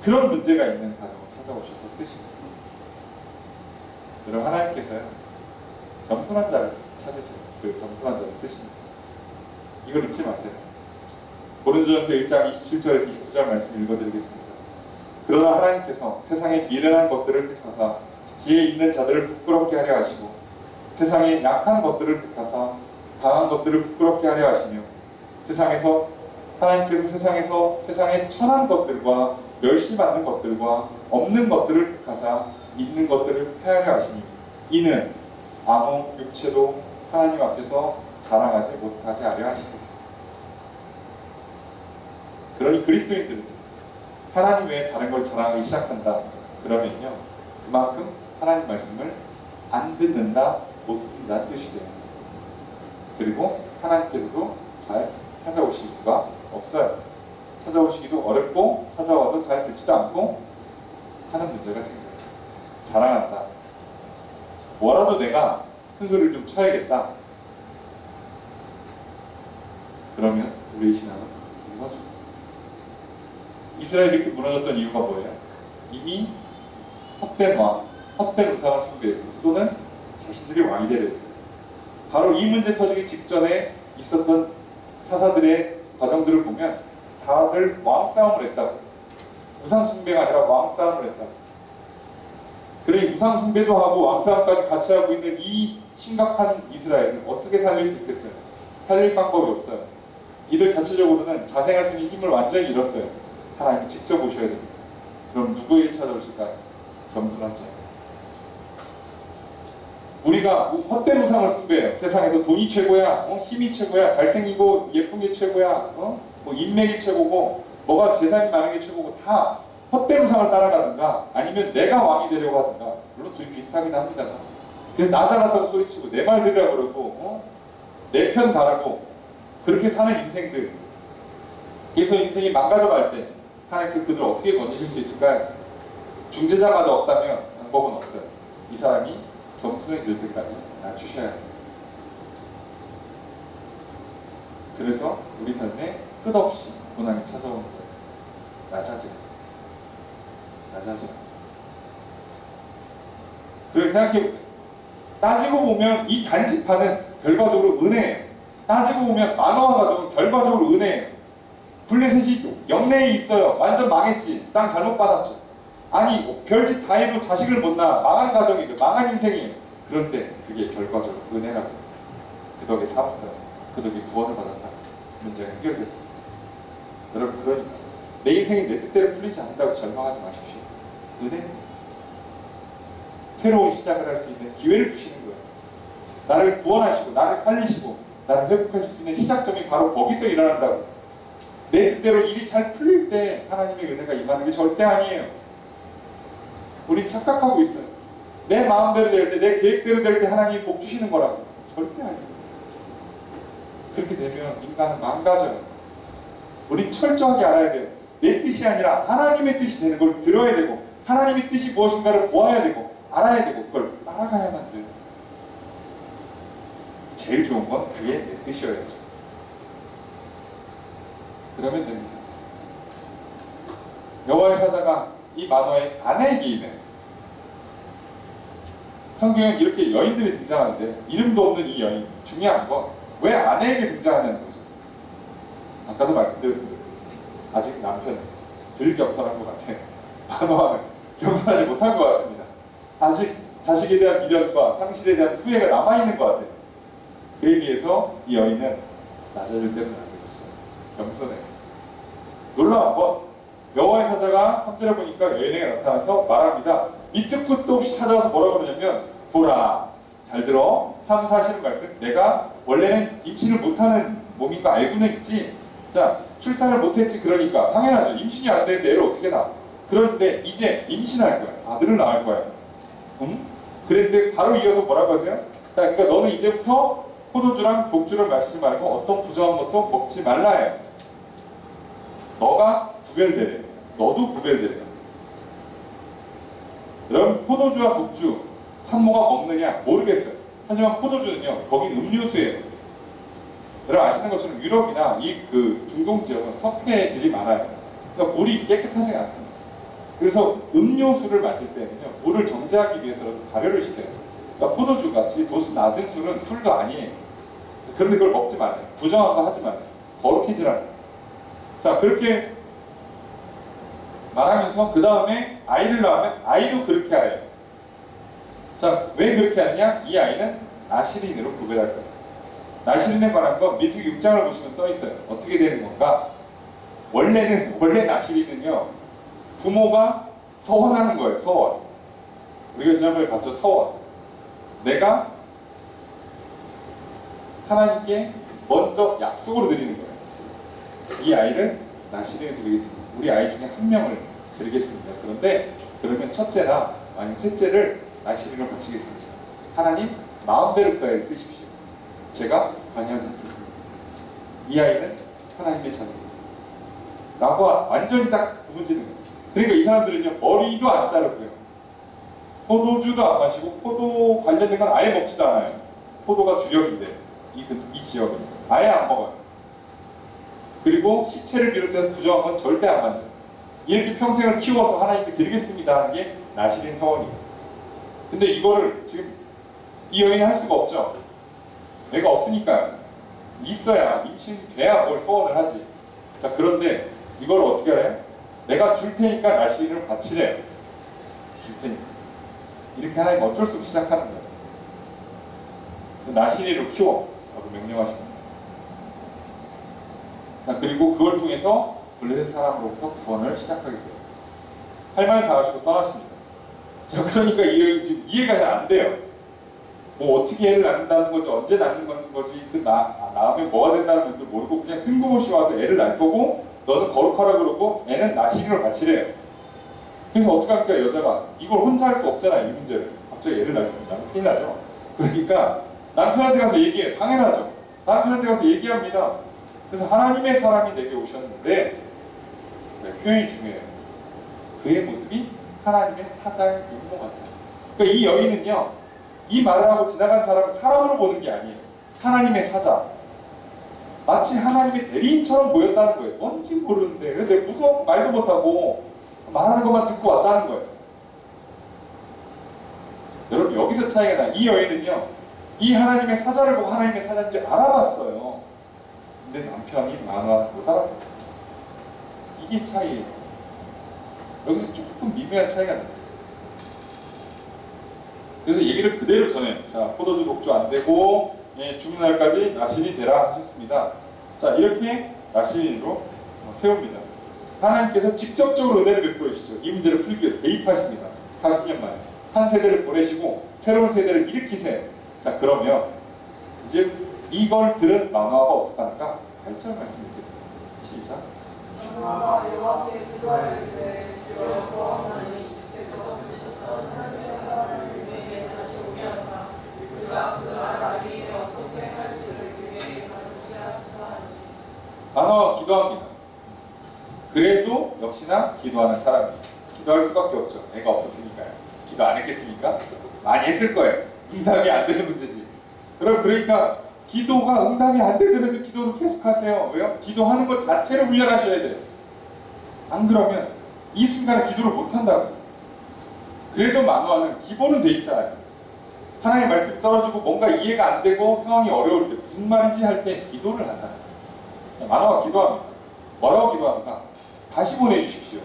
그런 문제가 있는 가정을 찾아오셔서 쓰십니다. 여러분 하나님께서요 겸손한 자를 찾으세요. 그 겸손한 자를 쓰십니다. 이걸 잊지 마세요. 고린도전서 1장 27절에서 29절 말씀 읽어드리겠습니다. 그러나 하나님께서 세상의 미련한 것들을 택하사 지혜 있는 자들을 부끄럽게 하려 하시고 세상의 약한 것들을 택하사 강한 것들을 부끄럽게 하려 하시며 하나님께서 세상에서 세상의 천한 것들과 멸시받는 것들과 없는 것들을 택하사 있는 것들을 폐하려 하시니 이는 아무 육체도 하나님 앞에서 자랑하지 못하게 하려 하시고. 그러니 그리스도인들은 하나님 외에 다른 걸 자랑하기 시작한다. 그러면요 그만큼 하나님 말씀을 안 듣는다, 못 듣는다는 뜻이 돼요. 그리고 하나님께서도 잘 찾아오실 수가 없어요. 찾아오시기도 어렵고 찾아와도 잘 듣지도 않고 하는 문제가 생겨요. 자랑한다. 뭐라도 내가 큰 소리를 좀 쳐야겠다. 그러면 우리의 신앙은 무너져. 이스라엘이 이렇게 무너졌던 이유가 뭐예요? 이미 헛된 왕, 헛된 우상을 숭배했고 또는 자신들이 왕이 되려 했어요. 바로 이 문제 터지기 직전에 있었던 사사들의 과정들을 보면 다들 왕싸움을 했다고. 우상 숭배가 아니라 왕싸움을 했다고. 그러니 우상 숭배도 하고 왕싸움까지 같이 하고 있는 이 심각한 이스라엘을 어떻게 살릴 수 있겠어요? 살릴 방법이 없어요. 이들 자체적으로는 자생할 수 있는 힘을 완전히 잃었어요. 하나님이 직접 오셔야 됩니다. 그럼 누구에게 찾아오실까요? 겸손한 자. 우리가 헛된 우상을 숭배해요. 세상에서 돈이 최고야, 힘이 최고야, 잘생기고 예쁜 게 최고야, 인맥이 최고고 뭐가 재산이 많은 게 최고고 다 헛된 우상을 따라가든가 아니면 내가 왕이 되려고 하든가. 물론 둘이 비슷하긴 합니다. 그래서 나 잘났다고 소리치고 내 말 들으라고 그러고 내 편 가르고 그렇게 사는 인생들. 그래서 인생이 망가져갈 때 하나님께서 그들을 어떻게 건지실 수 있을까요? 중재자마저 없다면 방법은 없어요. 이 사람이 겸손해질 때까지 낮추셔야 해요. 그래서 우리 삶에 끝없이 고난이 찾아오는 거예요. 낮아져. 그렇게 생각해보세요. 따지고 보면 이 단지파는 결과적으로 은혜예요. 따지고 보면 마노아 가족은 결과적으로 은혜예요. 블레셋이 영내에 있어요. 완전 망했지. 땅 잘못 받았죠. 아니 별짓 다 해도 자식을 못 낳아. 망한 가정이죠. 망한 인생이에요. 그런데 그게 결과적으로 은혜라고. 그 덕에 살았어요. 그 덕에 구원을 받았다. 문제가 해결됐습니다. 여러분 그러니까 내 인생이 내 뜻대로 풀리지 않는다고 절망하지 마십시오. 은혜입니다. 새로운 시작을 할 수 있는 기회를 주시는 거예요. 나를 구원하시고 나를 살리시고 나를 회복하실 수 있는 시작점이 바로 거기서 일어난다고. 내 뜻대로 일이 잘 풀릴 때 하나님의 은혜가 임하는 게 절대 아니에요. 우린 착각하고 있어요. 내 마음대로 될 때, 내 계획대로 될 때 하나님이 복 주시는 거라고. 절대 아니에요. 그렇게 되면 인간은 망가져요. 우린 철저하게 알아야 돼요. 내 뜻이 아니라 하나님의 뜻이 되는 걸 들어야 되고 하나님의 뜻이 무엇인가를 보아야 되고 알아야 되고 그걸 따라가야만 돼요. 제일 좋은 건 그게 내 뜻이어야죠. 그러면 됩니다. 여호와의 사자가 이 마노아의 아내에게 임해. 성경에 이렇게 여인들이 등장하는데 이름도 없는 이 여인, 중요한 건 왜 아내에게 등장하냐는 거죠. 아까도 말씀드렸습니다. 아직 남편은 덜 겸손한 것 같아요. 마노아는 겸손하지 못한 것 같습니다. 아직 자식에 대한 미련과 상실에 대한 후회가 남아있는 것 같아요. 그에 비해서 이 여인은 낮아질 때는 낮아졌어요. 겸손해요. 놀라운 건 여호와의 사자가 3절에 보니까 여인에게 나타나서 말합니다. 밑도 끝도 없이 찾아와서 뭐라고 그러냐면, 보라, 잘 들어, 하면서 하시는 말씀, 내가 원래는 임신을 못하는 몸인 거 알고는 있지. 자, 출산을 못했지. 그러니까 당연하죠. 임신이 안 되는데 애를 어떻게 낳아. 그런데 이제 임신할 거야. 아들을 낳을 거야. 그랬는데 바로 이어서 뭐라고 하세요? 자, 그러니까 너는 이제부터 포도주랑 독주를 마시지 말고 어떤 부정한 것도 먹지 말라 해요. 너가 구별되래. 너도 구별되래. 여러분, 포도주와 독주 산모가 먹느냐 모르겠어요. 하지만 포도주는요, 거긴 음료수예요. 여러분 아시는 것처럼 유럽이나 이 그 중동 지역은 석회질이 많아요. 그러니까 물이 깨끗하지 않습니다. 그래서 음료수를 마실 때는요, 물을 정제하기 위해서라도 발효를 시켜요. 그러니까 포도주 같이 도수 낮은 술은 술도 아니에요. 그런데 그걸 먹지 말아요. 부정한 거 하지 말아요. 거룩해지라는. 자, 그렇게 말하면서 그 다음에 아이를 낳으면 아이도 그렇게 하래요. 자, 왜 그렇게 하느냐? 이 아이는 나실인으로 구별할 거예요. 나실인에 관한 건 민수기 6장을 보시면 써 있어요. 어떻게 되는 건가? 원래 나실인은요, 부모가 서원하는 거예요. 서원. 우리가 지난번에 봤죠. 서원. 내가 하나님께 먼저 약속으로 드리는 거예요. 이 아이를 나실인에 드리겠습니다. 우리 아이 중에 한 명을 드리겠습니다. 그런데 그러면 첫째나 아니면 셋째를 나실인으로 바치겠습니다. 하나님 마음대로 그 아이를 쓰십시오. 제가 관여하지 않겠습니다. 이 아이는 하나님의 자녀입니다. 라고 완전히 딱 구분짓는 거예요. 그러니까 이 사람들은요, 머리도 안 자르고요, 포도주도 안 마시고, 포도 관련된 건 아예 먹지도 않아요. 포도가 주력인데 이 지역은 아예 안 먹어요. 그리고 시체를 비롯해서 부정한 건 절대 안 만져요. 이렇게 평생을 키워서 하나님께 드리겠습니다 하는 게 나실인 서원이에요. 근데 이거를 지금 이 여인이 할 수가 없죠. 내가 없으니까요. 있어야, 임신돼야 뭘 서원을 하지. 자, 그런데 이걸 어떻게 해요? 내가 줄 테니까 나실인을 바치래요. 줄 테니까. 이렇게 하나님 어쩔 수 없이 시작하는 거예요. 나실인으로 키워 라고 명령하신 겁니다. 자, 그리고 그걸 통해서 블레셋 사람으로부터 구원을 시작하게 돼요. 할 말 다 하시고 떠나십니다. 자, 그러니까 이 여인이 지금 이해가 잘 안 돼요. 뭐 어떻게 애를 낳는다는 거지, 언제 낳는 거지, 낳으면 뭐가 된다는 것도 모르고 그냥 뜬금없이 와서 애를 낳을 거고, 너는 거룩하라 그러고 애는 나실인으로 바치래요. 그래서 어떻게 합니까? 여자가 이걸 혼자 할 수 없잖아요. 이 문제를 갑자기 애를 낳습니다. 큰일 나죠. 그러니까 남편한테 가서 얘기해요. 당연하죠. 남편한테 가서 얘기합니다. 그래서 하나님의 사람이 내게 오셨는데, 네, 표현이 중요해요. 그의 모습이 하나님의 사자의 임무 같아요. 그러니까 이 여인은요, 이 말을 하고 지나간 사람을 사람으로 보는 게 아니에요. 하나님의 사자. 마치 하나님의 대리인처럼 보였다는 거예요. 뭔지 모르는데, 근데 무서워 말도 못하고 말하는 것만 듣고 왔다는 거예요. 여러분, 여기서 차이가 나요. 이 여인은요, 이 하나님의 사자를 보고 하나님의 사자인 줄 알아봤어요. 근데 남편이 마노아는 못 알아봤어요. 이게 차이예요. 여기서 조금 미묘한 차이가 나요. 그래서 얘기를 그대로 전해요. 자, 포도주 독주 안 되고, 예, 죽는 날까지 나실이 되라 하셨습니다. 자, 이렇게 나실인으로 세웁니다. 하나님께서 직접적으로 은혜를 베풀어 주시죠. 이 문제를 풀기 위해서 개입하십니다. 40년 만에 한 세대를 보내시고 새로운 세대를 일으키세요. 자, 그러면 이제 이걸 들은 마노아가 어떻게 하는가? 8절 말씀 읽겠습니다. 시작. 마노아가 여호와께 기도할 때 주여 여호와만이 주께서 부르셨던 하나님의 사람을 위해 다시 오게 하사 그가 그 나라에 어떻게 할지를 그에게 가르치게 하소서 하니. 마노아가 기도합니다. 그래도 역시나 기도하는 사람이 기도할 수밖에 없죠. 애가 없었으니까요. 기도 안 했겠습니까? 많이 했을 거예요. 응답이 안 되는 문제지. 그러니까 기도가 응답이 안 되더라도 기도는 계속하세요. 왜요? 기도하는 것 자체를 훈련하셔야 돼요. 안 그러면 이 순간에 기도를 못한다고. 그래도 만화는 기본은 돼 있잖아요. 하나님의 말씀이 떨어지고 뭔가 이해가 안 되고 상황이 어려울 때 무슨 말이지 할 때 기도를 하잖아요. 자, 만화가 기도합니다. 뭐라고 기도합니까? 다시 보내주십시오.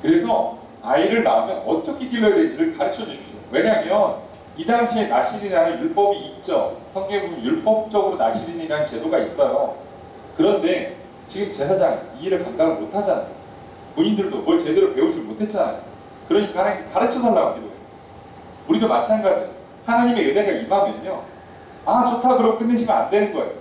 그래서 아이를 낳으면 어떻게 길러야 되는지를 가르쳐 주십시오. 왜냐하면 이 당시에 나실인이라는 율법이 있죠. 성경에 보면 율법적으로 나실인이라는 제도가 있어요. 그런데 지금 제사장이 이 일을 감당을 못하잖아요. 본인들도 뭘 제대로 배우지 못했잖아요. 그러니까 하나님께 가르쳐달라고 기도해요. 우리도 마찬가지예요. 하나님의 은혜가 임하면요, 아 좋다 그러고 끝내시면 안 되는 거예요.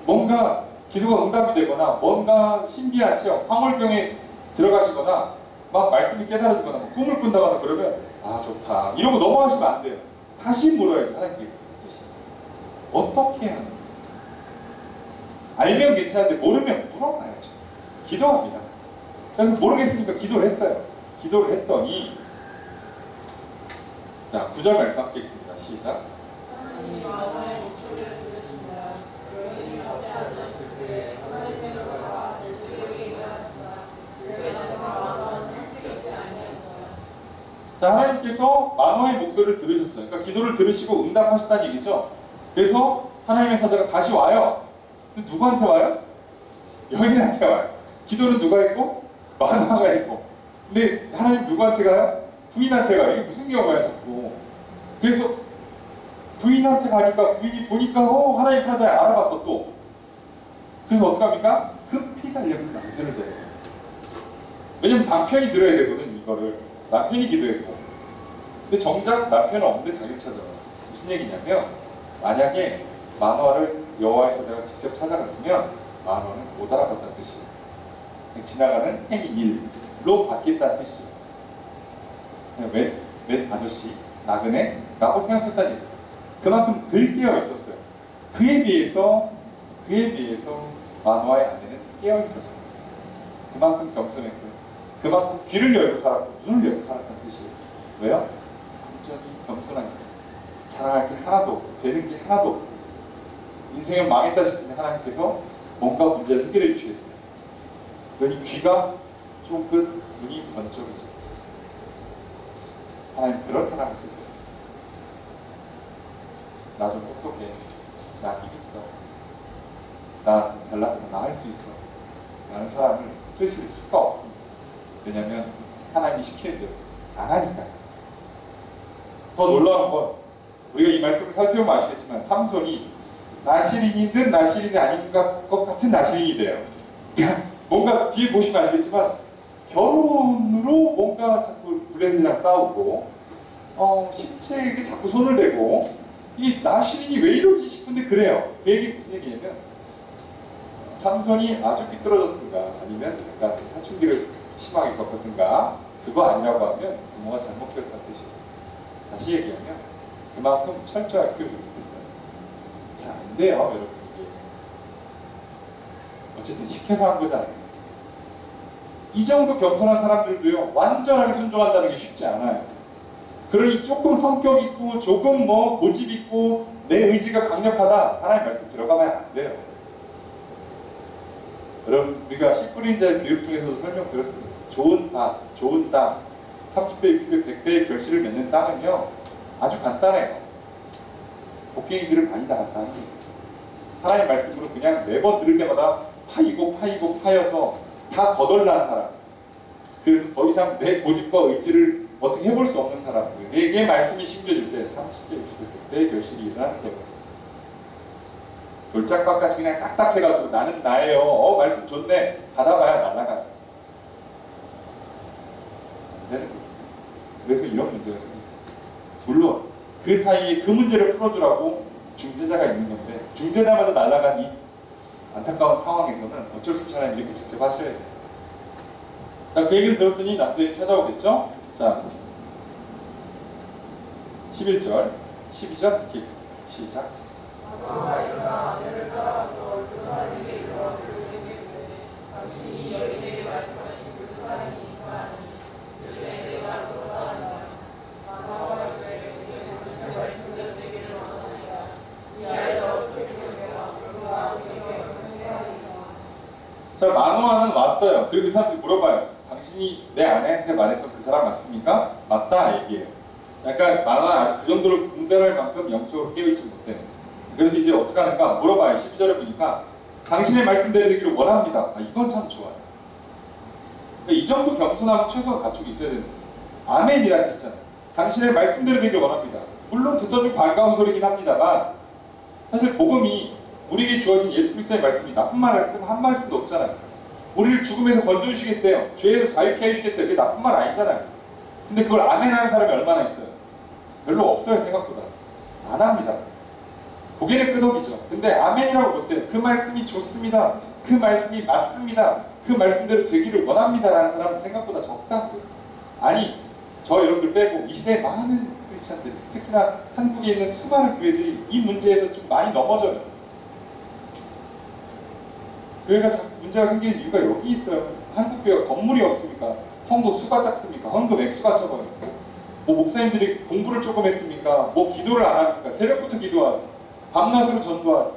뭔가 기도가 응답이 되거나 뭔가 신비한 체험, 황홀병에 들어가시거나 막 말씀이 깨달아지거나 막 꿈을 꾼다거나 그러면 아 좋다 이러고 넘어가시면 안 돼요. 다시 물어야지. 하나님께 무슨 뜻이에요? 어떻게 해야 하는 거예요? 알면 괜찮은데 모르면 물어봐야죠. 기도합니다. 그래서 모르겠으니까 기도를 했어요. 기도를 했더니 자 9절 말씀 함께 읽습니다. 시작. 하나님이 만화의 목소리를 들으신다. 여인이 앞에 앉았을 때 하나님께서 지혜에게 일어났으나 그에게 나타난 만화는 함께 있지 아니하였더라. 자 하나님께서 만화의 목소리를 들으셨어요. 그러니까 기도를 들으시고 응답하셨다는 얘기죠. 그래서 하나님의 사자가 다시 와요. 근데 누구한테 와요? 여인한테 와요. 기도는 누가 했고? 만화가 했고. 근데 하나님 누구한테 가요? 부인한테 가요. 이게 무슨 경우야 자꾸. 그래서 부인한테 가니까 부인이 보니까 하나님 사자야. 알아봤어 또. 그래서 어떡합니까? 급히 달려서 남편을 데려요. 왜냐면 남편이 들어야 되거든 이거를. 남편이 기도했고. 근데 정작 남편은 없는데 자기를 찾아와요. 무슨 얘기냐면 만약에 만화를 여호와의 사자가 직접 찾아갔으면 만화는 못 알아봤다는 뜻이에요. 지나가는 행인 일로 바뀌었다는 뜻이죠. 웬 아저씨 나그네? 라고 생각했다니 그만큼 들깨어 있었어요. 그에 비해서 만화의 아내는 깨어 있었어요. 그만큼 겸손했고요. 그만큼 귀를 열고 살았고 눈을 열고 살았다는 뜻이에요. 왜요? 완전히 겸손한 거예요. 자랑할 게 하나도 없고 되는 게 하나도 없고 인생은 망했다 싶은데 하나님께서 뭔가 문제를 해결해 주셔야 돼요. 그러니 귀가 쫑긋 눈이 번쩍이죠. 하나님 그런 사람을 쓰세요. 나 좀 똑똑해. 나 힘 있어. 나 잘났어. 나 할 수 있어. 라는 사람을 쓰실 수가 없습니다. 왜냐하면 하나님이 시키는 대로 안 하니까요. 더 놀라운 건 우리가 이 말씀을 살펴보면 아시겠지만 삼손이 나실인인 듯 나실인이 아닌 것 같은 나실인이 돼요. 뭔가 뒤에 보시면 아시겠지만 결혼으로 뭔가 자꾸 블레셋이랑 싸우고 신체에게 자꾸 손을 대고 이 나실인이 왜 이러지 싶은데 그래요. 그 얘기 무슨 얘기냐면 삼손이 아주 삐뚤어졌든가 아니면 약간 사춘기를 심하게 겪었든가 그거 아니라고 하면 부모가 잘못 키웠다는 뜻이에요. 다시 얘기하면 그만큼 철저하게 키우지 못했어요. 잘 안 돼요 여러분. 이게 어쨌든 시켜서 한 거잖아요. 이 정도 겸손한 사람들도요 완전하게 순종한다는 게 쉽지 않아요. 그러니 조금 성격 있고 조금 뭐 고집 있고 내 의지가 강력하다 하나님 말씀 들어가면 안 돼요. 여러분 우리가 씨 뿌린 자의 비유 통해서도 설명드렸습니다. 좋은 밭, 좋은 땅 30배, 60배, 100배의 결실을 맺는 땅은요 아주 간단해요. 복갱이질을 많이 당했다니 하나님 말씀으로 그냥 매번 들을 때마다 파여서 다 거덜난 사람, 그래서 더 이상 내 고집과 의지를 어떻게 해볼 수 없는 사람들에게 말씀이 심겨질 때 30배, 60배, 100배의 결실이 일어나는 거예요. 돌짝밭같이 그냥 딱딱해가지고 나는 나예요. 말씀 좋네. 받아봐야 날아가요. 안 되는 거예요. 그래서 이런 문제가 생깁니다. 물론 그 사이에 그 문제를 풀어주라고 중재자가 있는 건데 중재자마저 날아간 이 안타까운 상황에서는 어쩔 수 없이 하나님 이렇게 직접 하셔야 돼요. 자, 그 얘기를 들었으니 남편이 찾아오겠죠? 자, 11절, 12절 이렇게 읽습니다. 시작. 마노아가 일어나 아내를 따라가서 그 사람에게 이르러 그에게 이르되 당신이 여인에게 말씀하신 그 사람이 있나니 이르되 내가 그러다 한다. 마노아가 이르되 이제 당신의 말씀대로 되기를 원하나이다. 이 아이가 어떻게 되려고 그가 우리에게 어떻게 하리까. 자, 마노아는 왔어요. 그리고 그 사람들이 물어봐요. 당신이 내 아내한테 말했던 그 사람 맞습니까? 맞다 얘기해요. 약간 나는 아직 그 정도로 분별할 만큼 영적으로 깨어있지 못해요. 그래서 이제 어떻게 하는가 물어봐요. 12절에 보니까 당신의 말씀대로 되기를 원합니다. 이건 참 좋아요. 그러니까 이 정도 겸손함은 최소한 갖추고 있어야 되는 거예요. 아멘이라는 뜻이잖아요. 당신의 말씀대로 되기를 원합니다. 물론 듣던 중 반가운 소리긴 합니다만 사실 복음이 우리에게 주어진 예수 그리스도의 말씀이 나쁜 말씀 한 말씀도 없잖아요. 우리를 죽음에서 건져주시겠대요. 죄에서 자유케 해주시겠대요. 그게 나쁜 말 아니잖아요. 근데 그걸 아멘하는 사람이 얼마나 있어요? 별로 없어요. 생각보다. 안 합니다. 고개는 끄덕이죠. 근데 아멘이라고 못해요. 그 말씀이 좋습니다. 그 말씀이 맞습니다. 그 말씀대로 되기를 원합니다 라는 사람은 생각보다 적다고요. 아니 저 여러분들 빼고 이 시대에 많은 크리스찬들, 특히나 한국에 있는 수많은 교회들이 이 문제에서 좀 많이 넘어져요. 교회가 자꾸 문제가 생기는 이유가 여기 있어요. 한국 교회가 건물이 없습니까? 성도 수가 작습니까? 헌금 액수가 적어요. 뭐 목사님들이 공부를 조금 했습니까? 뭐 기도를 안 합니까? 새벽부터 기도하지. 밤낮으로 전도하지.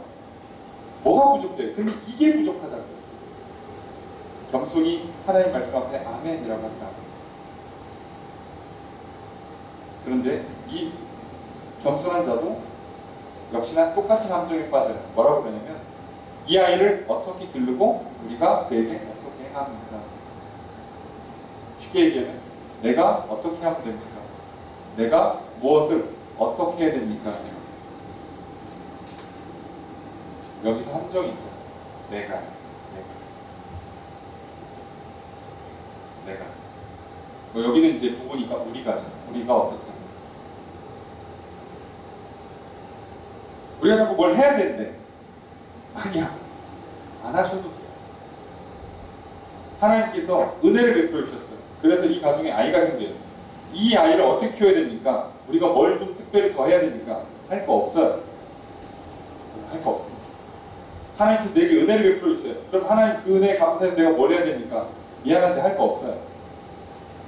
뭐가 부족해요? 근데 이게 부족하다고요. 겸손히 하나님 말씀 앞에 아멘이라고 하지 않아요. 그런데 이 겸손한 자도 역시나 똑같은 함정에 빠져요. 뭐라고 그러냐면 이 아이를 어떻게 기르고 우리가 그에게 어떻게 해야 합니까? 쉽게 얘기하면 내가 어떻게 하면 됩니까? 내가 무엇을 어떻게 해야 됩니까? 여기서 함정이 있어요. 내가 뭐 여기는 이제 부부니까 우리가죠. 우리가 어떻게 합니까? 우리가 자꾸 뭘 해야 되는데 아니야. 안 하셔도 돼요. 하나님께서 은혜를 베풀어 주셨어요. 그래서 이 가정에 아이가 생겨요. 이 아이를 어떻게 키워야 됩니까? 우리가 뭘 좀 특별히 더 해야 됩니까? 할 거 없어요. 할 거 없습니다. 하나님께서 내게 은혜를 베풀어 주셨어요. 그럼 하나님 그 은혜에 감사해서 내가 뭘 해야 됩니까? 미안한데 할 거 없어요.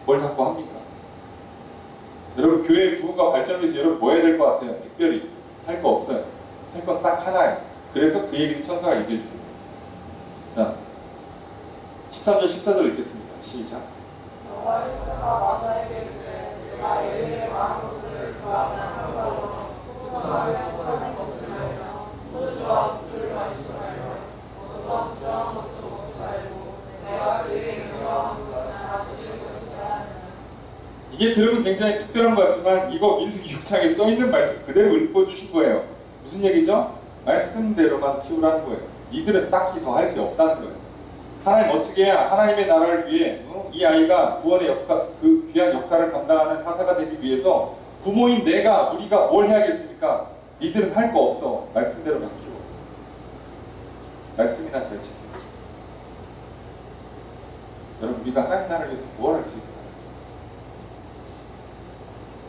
뭘 자꾸 합니까? 여러분 교회의 부흥과 발전을 위해서 여러분 뭐 해야 될 것 같아요? 특별히 할 거 없어요. 할 건 딱 하나예요. 그래서 그 얘기는 천사가 얘기해 줍니다. 자, 13절 14절 읽겠습니다. 시작. 여호와의 천사가 마다에게 이르되 내가 예외의 많은 것을 구하거나 상관없어 포도나무에 속하는 것을 말며 포도주와 국주를 마시지 말며 어떤 부정한 것도 먹지 말고 내가 그에게 명령한 것은 다 지킬 것이다. 이게 들으면 굉장히 특별한 것 같지만 이거 민수기 6장에 써있는 말씀 그대로 읊어주신 거예요. 무슨 얘기죠? 말씀대로만 키우라는 거예요. 이들은 딱히 더 할 게 없다는 거예요. 하나님 어떻게 해야 하나님의 나라를 위해 이 아이가 구원의 역할, 그 귀한 역할을 감당하는 사사가 되기 위해서 부모인 내가 우리가 뭘 해야겠습니까? 이들은 할 거 없어. 말씀대로만 키워. 말씀이나 잘 지켜. 여러분 우리가 하나님 나라를 위해서 뭘 할 수 있을까요?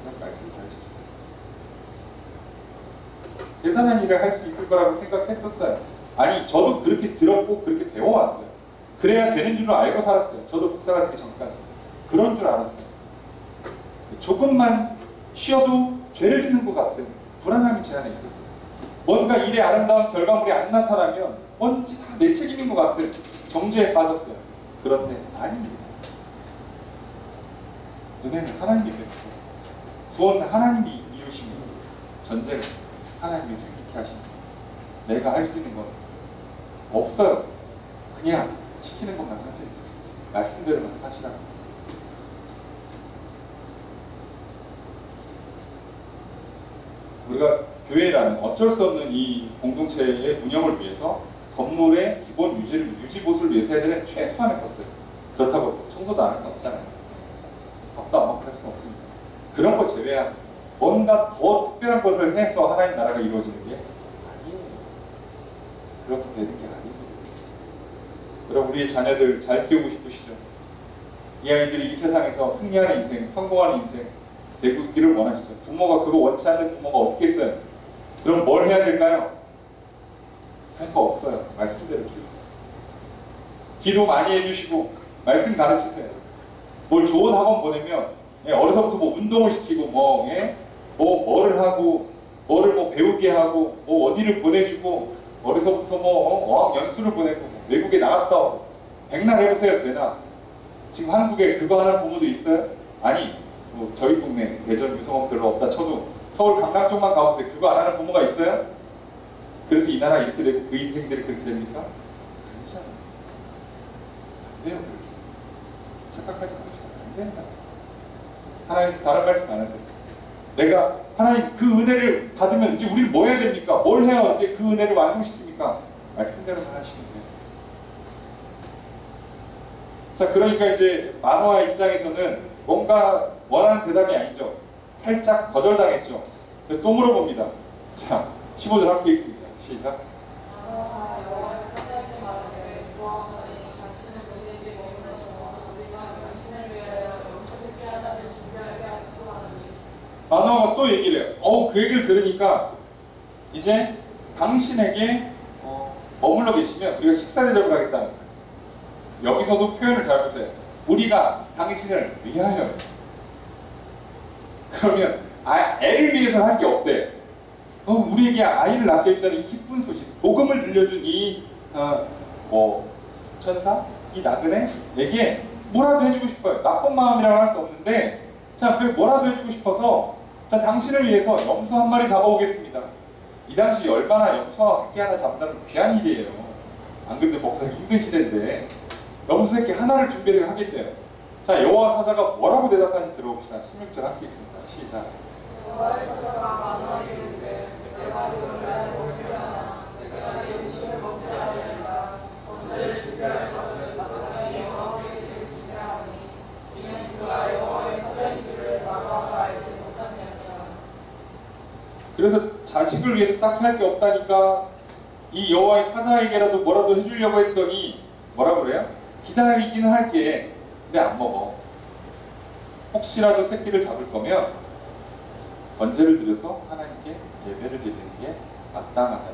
그냥 말씀 잘 지키세요. 대단한 일을 할 수 있을 거라고 생각했었어요. 아니 저도 그렇게 들었고 그렇게 배워왔어요. 그래야 되는 줄로 알고 살았어요. 저도 목사가 되기 전까지 그런 줄 알았어요. 조금만 쉬어도 죄를 짓는 것 같은 불안함이 제 안에 있었어요. 뭔가 일의 아름다운 결과물이 안 나타나면 뭔지 다 내 책임인 것 같은 정죄에 빠졌어요. 그런데 아닙니다. 은혜는 하나님이 베푸셔. 구원은 하나님이 이루십니다. 전쟁은 하나님이 승리케 하십니다. 내가 할 수 있는 건 없어요. 그냥 시키는 것만 하세요. 말씀대로만 사시라고. 우리가 교회라는 어쩔 수 없는 이 공동체의 운영을 위해서 건물의 기본 유지보수를 위해서 해야 되는 최소한의 것들. 그렇다고 청소도 안 할 수는 없잖아요. 밥도 안 먹고 살 수는 없습니다. 그런 거 제외한 뭔가 더 특별한 것을 해서 하나님 나라가 이루어지는 게 아니에요. 그렇게 되는 게 아닙니다. 여러분 우리의 자녀들 잘 키우고 싶으시죠? 이 아이들이 이 세상에서 승리하는 인생, 성공하는 인생 되기를 원하시죠? 부모가 그거 원치 않는 부모가 어떻게 했어요? 그럼 뭘 해야 될까요? 할 거 없어요. 말씀대로 키우세요. 기도 많이 해주시고 말씀 가르치세요. 뭘 좋은 학원 보내면 어려서부터 뭐 운동을 시키고 뭐를 하고 뭐를 뭐 배우게 하고 뭐 어디를 보내주고 어려서부터 뭐 어학 연수를 보내고 외국에 나갔다 오고 백날 해보세요. 되나? 지금 한국에 그거 하는 부모도 있어요? 아니, 뭐 저희 동네 대전 유성원 별로 없다 쳐도 서울 강남 쪽만 가보세요. 그거 안 하는 부모가 있어요? 그래서 이 나라 이렇게 되고 그 인생들이 그렇게 됩니까? 아니잖아요. 안 돼요, 그렇게. 착각하지 맙시다. 안 된다. 하나님 다른 말씀 안 하세요. 내가 하나님 그 은혜를 받으면 이제 우리는 뭐 해야 됩니까? 뭘 해야 이제 그 은혜를 완성시킵니까? 말씀대로만 하시면 돼요. 자, 그러니까 이제 만화와 입장에서는 뭔가 원하는 대답이 아니죠. 살짝 거절당했죠. 그래서 또 물어봅니다. 자, 15절 함께 읽습니다. 시작. 만화가 또 얘기를 해요. 그 얘기를 들으니까 이제 당신에게 머물러 계시면 우리가 식사 대접을 하겠다는 거예요. 여기서도 표현을 잘 보세요. 우리가 당신을 위하여. 그러면 애를 위해서 할 게 없대. 우리에게 아이를 낳게 했다는 이 기쁜 소식, 복음을 들려준 이 천사, 이 나그네에게 뭐라도 해주고 싶어요. 나쁜 마음이라고 할 수 없는데, 자, 그 뭐라도 해주고 싶어서, 자, 당신을 위해서 염소 한 마리 잡아오겠습니다. 이 당시 얼마나 염소 새끼 하나 잡는다는 귀한 일이에요. 안 그래도 먹기 힘든 시대인데 염소 새끼 하나를 준비해서 하겠대요. 자, 여호와 사자가 뭐라고 대답하는지 들어봅시다. 16절 함께 있습니다. 시작. 여호와의 사자가 만화에 이르되 내가 오늘날 먹으려나 내가 네 음식을 먹지 않으리라 번제를 준비할 것은 나중에 여호와께 드릴지니라 하니 이는 그가 여호와의 사자인 줄을 만화가 알지 못함이었더라. 그래서 자식을 위해서 딱 할 게 없다니까 이 여호와의 사자에게라도 뭐라도 해주려고 했더니 뭐라 그래요? 기다리긴 할게. 근데 안 먹어. 혹시라도 새끼를 잡을 거면 번제를 드려서 하나님께 예배를 드리는 게 마땅하다.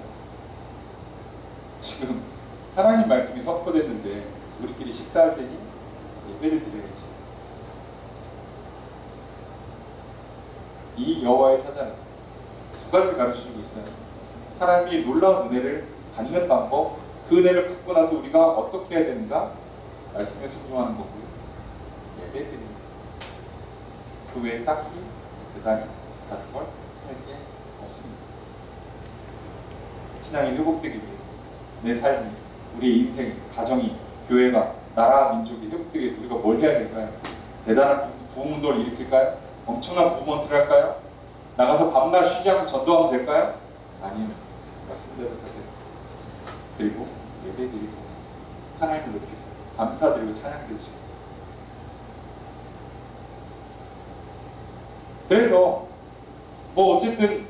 지금 하나님 말씀이 선포됐는데 우리끼리 식사할 때니 예배를 드려야지. 이 여호와의 사자는 두 가지를 가르쳐주고 있어요. 하나님이 놀라운 은혜를 받는 방법, 그 은혜를 받고 나서 우리가 어떻게 해야 되는가? 말씀에 순종하는 거고요. 예배드립니다. 그 외에 딱히 대단히 다른 걸 할 게 없습니다. 신앙이 회복되기 위해서 내 삶이, 우리의 인생, 가정이, 교회가, 나라, 민족이 회복되기 위해서 우리가 뭘 해야 될까요? 대단한 부흥운동을 일으킬까요? 엄청난 부흥원트를 할까요? 나가서 밤낮 쉬지 않고 전도하면 될까요? 아니요. 말씀대로 사세요. 그리고 예배드리세요. 하나님을 높이세요. 감사드리고 찬양드리시고. 그래서 뭐 어쨌든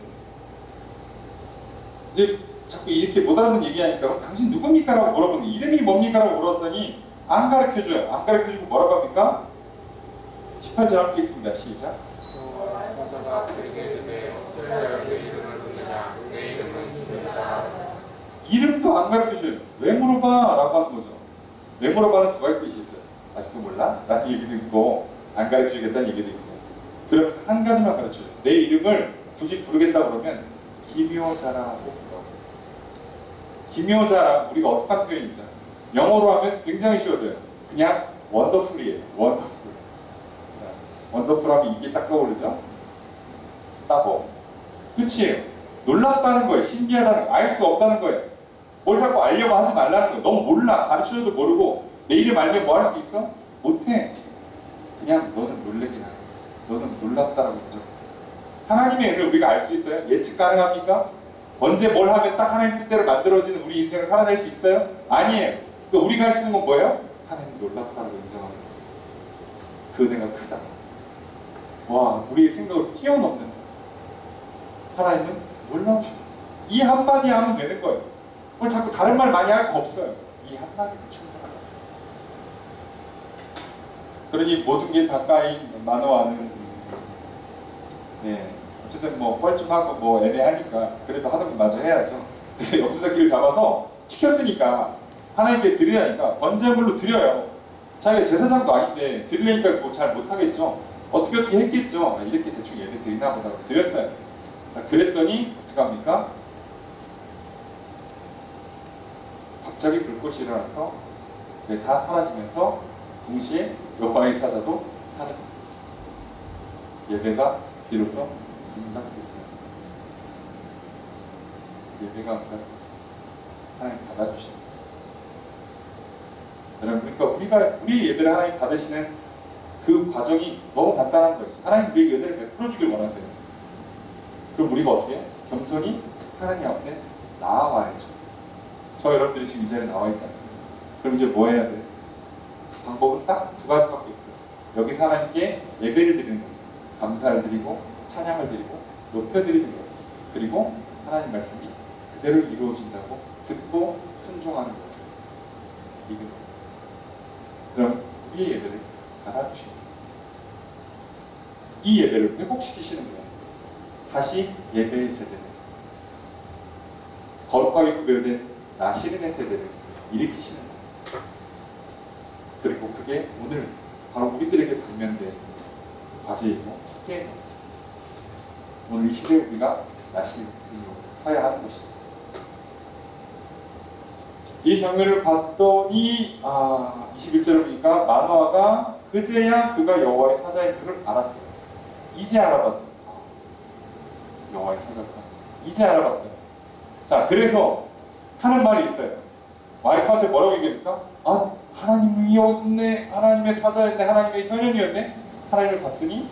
이제 자꾸 이렇게 못 알아듣는 얘기하니까 그럼 당신 누굽니까? 라고 물어보는 거예요. 이름이 뭡니까? 라고 물었더니 안 가르쳐줘요. 안 가르쳐주고 뭐라고 합니까? 18절 함께 있습니다. 시작. 천사가 그에게 이르되 어찌하여 내 이름을 묻느냐 내 이름은 기도자. 이름도 안 가르쳐줘요. 왜 물어봐? 라고 하는 거죠. 왜 물어봐는 두 가지 뜻이 있어요. 아직도 몰라? 라는 얘기도 있고 안 가르쳐주겠다는 얘기도 있고. 그러면서 한 가지만 가르쳐줘요. 내 이름을 굳이 부르겠다 그러면 기묘자라고 부르라고. 기묘자라 우리가 어색한 표현입니다. 영어로 하면 굉장히 쉬워져요. 그냥 원더풀이에요. 원더풀. 원더풀하면 이게 딱 떠오르죠? 따보. 끝이에요. 놀랍다는 거예요. 신기하다는 거예요. 알 수 없다는 거예요. 뭘 자꾸 알려고 하지 말라는 거예요. 너무 몰라. 가르쳐줘도 모르고 내 이름 알면 뭐 할 수 있어? 못해. 그냥 너는 놀래긴 하네. 너는 놀랍다라고 인정. 하나님의 은혜를 우리가 알 수 있어요? 예측 가능합니까? 언제 뭘 하면 딱 하나님 뜻대로 만들어지는 우리 인생을 살아낼 수 있어요? 아니에요. 그러니까 우리가 할 수 있는 건 뭐예요? 하나님 놀랍다라고 인정하는 거예요. 그 은혜가 크다. 와, 우리의 생각을 뛰어넘는다. 하나님은 놀라우시다. 이 한마디 하면 되는 거예요. 뭘 자꾸 다른 말 많이 할 거 없어요. 이 한마디는 충분하다. 그러니 모든 게 가까이 만화하는 어쨌든 뭐 뻘쭘하고 뭐 애매하니까 그래도 하던 거 마저 해야죠. 그래서 염소새끼를 잡아서 시켰으니까 하나님께 드리라니까 번제물로 드려요. 자기가 제사장도 아닌데 드리려니까 뭐 잘 못하겠죠. 어떻게 했겠죠. 이렇게 대충 예배 드리나 보다 드렸어요. 자, 그랬더니 어떻게 합니까? 갑자기 불꽃이 일어나서 그게 다 사라지면서 동시에 여호와의 사자도 사라집니다. 예배가 비로소 응답됐어요. 예배가 응답, 하나님 받아주십니다. 여러분, 그러니까 우리 예배를 하나님 받으시는 그 과정이 너무 간단한 거였어요. 하나님 우리에게 은혜를 베풀어 주길 원하세요. 그럼 우리가 어떻게 해요? 겸손히 하나님 앞에 나아와야죠. 저 여러분들이 지금 이 자리에 나와 있지 않습니까? 그럼 이제 뭐 해야 돼요? 방법은 딱 두 가지밖에 없어요. 여기서 하나님께 예배를 드리는 거죠. 감사를 드리고 찬양을 드리고 높여드리는 거예요. 그리고 하나님 말씀이 그대로 이루어진다고 듣고 순종하는 거죠. 믿음. 그럼 우리의 예배를 받아주십니다. 이 예배를 회복시키시는 거예요. 다시 예배의 세대를, 거룩하게 구별된 나시린의 세대를 일으키시는 거예요. 그리고 그게 오늘 바로 우리들에게 당면된 과제이고 숙제이고, 오늘 이 시대에 우리가 나시린으로 서야 하는 것이죠. 이 장면을 봤더니 21절을 보니까 마노아가 그제야 그가 여호와의 사자인 줄을 알았어요. 이제 알아봤어요. 여호와의 사자가 이제 알아봤어요. 자, 그래서 하는 말이 있어요. 와이프한테 뭐라고 얘기합니까? 하나님이었네, 하나님의 사자였네, 하나님의 현현이었네. 하나님을 봤으니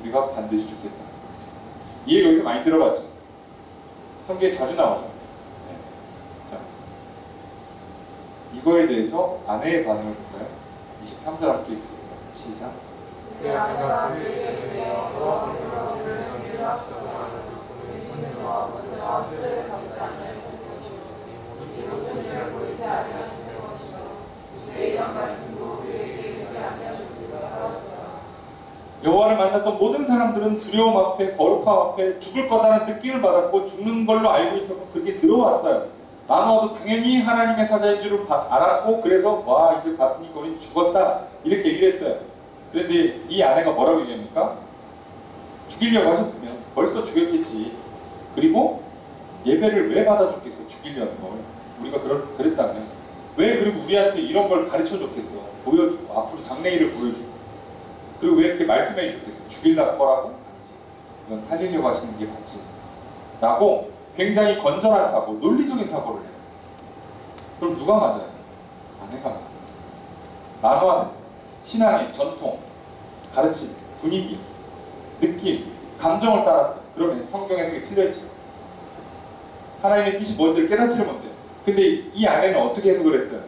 우리가 반드시 죽겠다. 이 얘기 여기서 많이 들어봤죠. 성경에 자주 나오죠. 네. 자, 이거에 대해서 아내의 반응을 볼까요? 23절 함께 있습니다. 시작. 그 아내가 그에게 대해 여호와께서 그를 죽이려 하시더라. 인생과 먼저와 술을 받지 아니하셨을 것이요 이 모든 일을 보이지 아니하셨을 것이요 이제 이런 말씀도 우리에게 되지 아니하셨으리라 하더라. 여호와를 만났던 모든 사람들은 두려움 앞에, 거룩함 앞에 죽을 거다라는 느낌을 받았고 죽는 걸로 알고 있었고 그게 들어왔어요. 마노아도 당연히 하나님의 사자인 줄을 알았고, 그래서 와, 이제 봤으니까 우린 죽었다 이렇게 얘기를 했어요. 그런데 이 아내가 뭐라고 얘기합니까? 죽이려고 하셨으면 벌써 죽였겠지. 그리고 예배를 왜 받아줬겠어? 죽이려는 걸. 우리가 그랬다면 왜, 그리고 우리한테 이런 걸 가르쳐줬겠어? 보여주고 앞으로 장래일을 보여주고, 그리고 왜 이렇게 말씀해 주셨겠어? 죽이려고 거라고? 아니지. 이건 살리려고 하시는 게 맞지 라고 굉장히 건전한 사고, 논리적인 사고를 해요. 그럼 누가 맞아요? 아내가 맞습니다. 마노아는 신앙의 전통, 가르침, 분위기, 느낌, 감정을 따랐어요. 그러면 성경 해석이 틀려지죠. 하나님의 뜻이 뭔지를 깨닫지를 못해요. 근데 이 아내는 어떻게 해석을 했어요?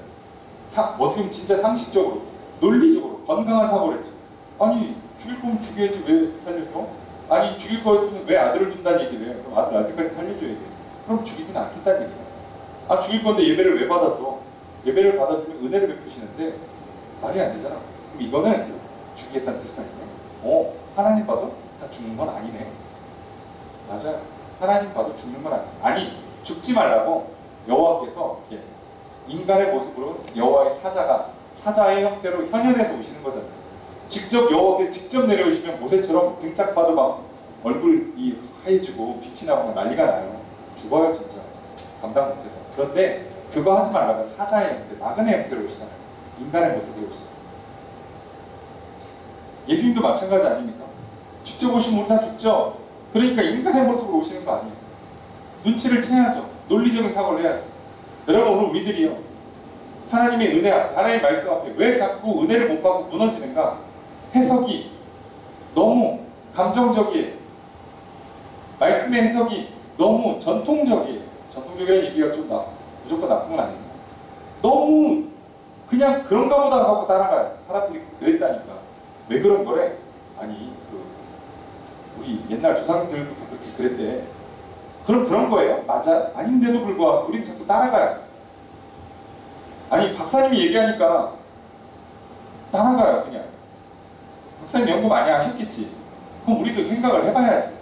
어떻게 보면 진짜 상식적으로, 논리적으로 건강한 사고를 했죠. 아니, 죽일 거면 죽여야지 왜 살려줘? 아니, 죽일 거였으면 왜 아들을 준다는 얘기를 해요? 그럼 아들 아직까지 살려줘야 돼. 그럼 죽이진 않겠다는 얘기예요. 죽일 건데 예배를 왜 받아줘? 예배를 받아주면 은혜를 베푸시는데 말이 안 되잖아. 그럼 이거는 죽이겠다는 뜻은 아니네. 하나님 봐도 다 죽는 건 아니네. 맞아요. 하나님 봐도 죽는 건 아니, 죽지 말라고 여호와께서 이렇게 인간의 모습으로 여호와의 사자의 형태로 현현해서 오시는 거잖아요. 직접 여호와께서 직접 내려오시면 모세처럼 등짝 봐도 막 얼굴이 하얘지고 빛이 나고 난리가 나요. 죽어요 진짜. 감당 못해서. 그런데 그거 하지 말라고 사자의 형태, 나그네 형태로 오시잖아요. 인간의 모습으로 오시잖아요. 예수님도 마찬가지 아닙니까? 직접 오시면 우리 다 죽죠. 그러니까 인간의 모습으로 오시는 거 아니에요. 눈치를 채야죠. 논리적인 사고를 해야죠. 여러분, 오늘 우리들이요, 하나님의 은혜 앞에, 하나님의 말씀 앞에 왜 자꾸 은혜를 못 받고 무너지는가? 해석이 너무 감정적이에요. 말씀의 해석이 너무 전통적이에요. 전통적이라는 얘기가 좀 무조건 나쁜 건 아니지만 너무 그냥 그런가 보다 하고 따라가요. 사람들이 그랬다니까. 왜 그런 거래? 아니, 우리 옛날 조상들부터 그렇게 그랬대. 그럼 그런 거예요? 맞아? 아닌데도 불구하고 우린 자꾸 따라가요. 아니, 박사님이 얘기하니까 따라가요. 그냥 박사님 연구 많이 하셨겠지. 그럼 우리도 생각을 해봐야지.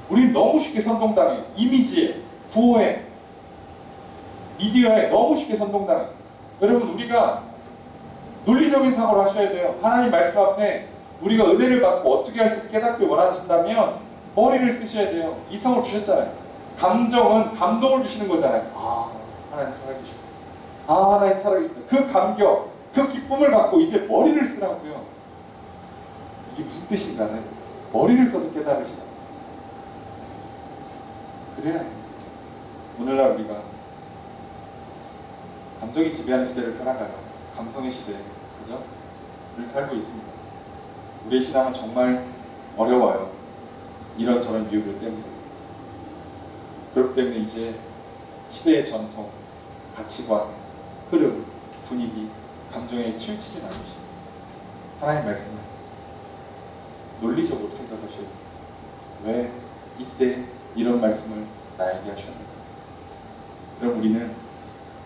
우린 너무 쉽게 선동당해. 이미지에, 구호에, 미디어에 너무 쉽게 선동당해. 여러분, 우리가 논리적인 사고를 하셔야 돼요. 하나님 말씀 앞에 우리가 은혜를 받고 어떻게 할지 깨닫기 원하신다면 머리를 쓰셔야 돼요. 이성을 주셨잖아요. 감정은 감동을 주시는 거잖아요. 하나님 살아계시고, 하나님 살아계시다. 그 감격, 그 기쁨을 갖고 이제 머리를 쓰라고요. 이게 무슨 뜻인가는 머리를 써서 깨달으시라. 그래야 오늘날 우리가 감정이 지배하는 시대를 살아가요. 감성의 시대, 그죠? 를 살고 있습니다. 우리의 신앙은 정말 어려워요. 이런저런 이유들 때문에. 그렇기 때문에 이제 시대의 전통, 가치관, 흐름, 분위기, 감정에 치우치지 않으시고 하나님 말씀을 논리적으로 생각하셔요. 왜 이때 이런 말씀을 나에게 하셨는가? 그럼 우리는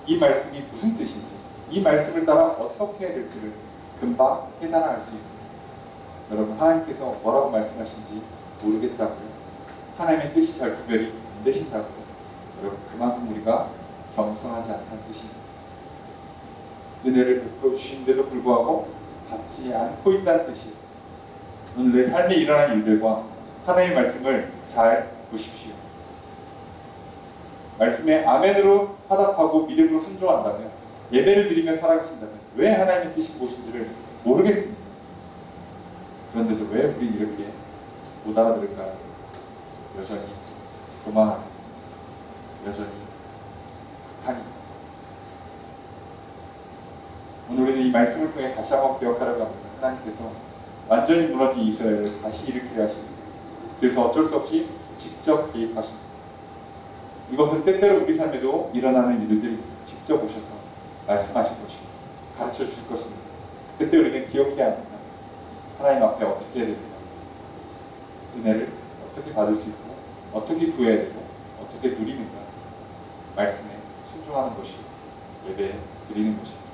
이 말씀이 무슨 뜻인지, 이 말씀을 따라 어떻게 해야 될지를 금방 깨달아 알 수 있습니다. 여러분, 하나님께서 뭐라고 말씀하신지 모르겠다고요? 하나님의 뜻이 잘 구별이 안 되신다고요? 여러분, 그만큼 우리가 겸손하지 않다는 뜻입니다. 은혜를 베풀어 주시는데도 불구하고 받지 않고 있다는 뜻이에요. 오늘 내 삶에 일어난 일들과 하나님의 말씀을 잘 보십시오. 말씀에 아멘으로 화답하고 믿음으로 순종한다면, 예배를 드리며 살아가신다면 왜 하나님의 뜻이 무엇인지를 모르겠습니다. 그런데도 왜 우리 이렇게 못 알아들을까요? 여전히 교만하고 여전히 하니. 오늘 우리는 이 말씀을 통해 다시 한번 기억하려고 합니다. 하나님께서 완전히 무너진 이스라엘을 다시 일으키려 하십니다. 그래서 어쩔 수 없이 직접 개입하십니다. 이것은 때때로 우리 삶에도 일어나는 일들이 직접 오셔서 말씀하실 것이고 가르쳐 주실 것입니다. 그때 우리는 기억해야 합니다. 하나님 앞에 어떻게 해야 됩니까? 은혜를 어떻게 받을 수 있고 어떻게 구해야 되고 어떻게 누리는가? 말씀에 순종하는 것이 예배 드리는 것입니다.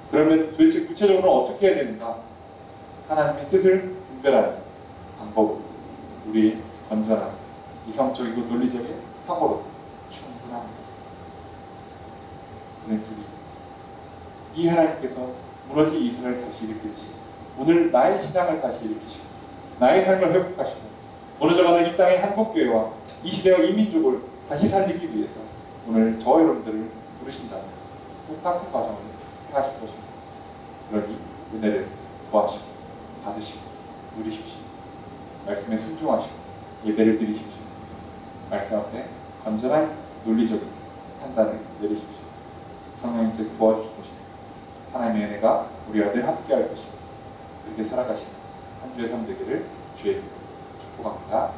그러면 도대체 구체적으로 어떻게 해야 되는가? 하나님의 뜻을 분별하는 방법은 우리의 건전한 이성적이고 논리적인 사고로 충분합니다. 오늘 둘이 이 하나님께서 무너진 이스라엘을 다시 일으키시, 오늘 나의 신앙을 다시 일으키시고 나의 삶을 회복하시고 무너져가는 이 땅의 한국교회와 이 시대와 이 민족을 다시 살리기 위해서 오늘 저와 여러분들을 부르신다면 똑같은 과정을 행하실 것입니다. 그러니 은혜를 구하시고 받으시고 누리십시오. 말씀에 순종하시고 예배를 드리십시오. 말씀 앞에 건전한 논리적인 판단을 내리십시오. 성령님께서 도와주실 것입니다. 하나님의 은혜가 우리와 늘 함께할 것입니다. 그렇게 살아가시는 한 주의 삶 되기를 주의 이름으로 축복합니다.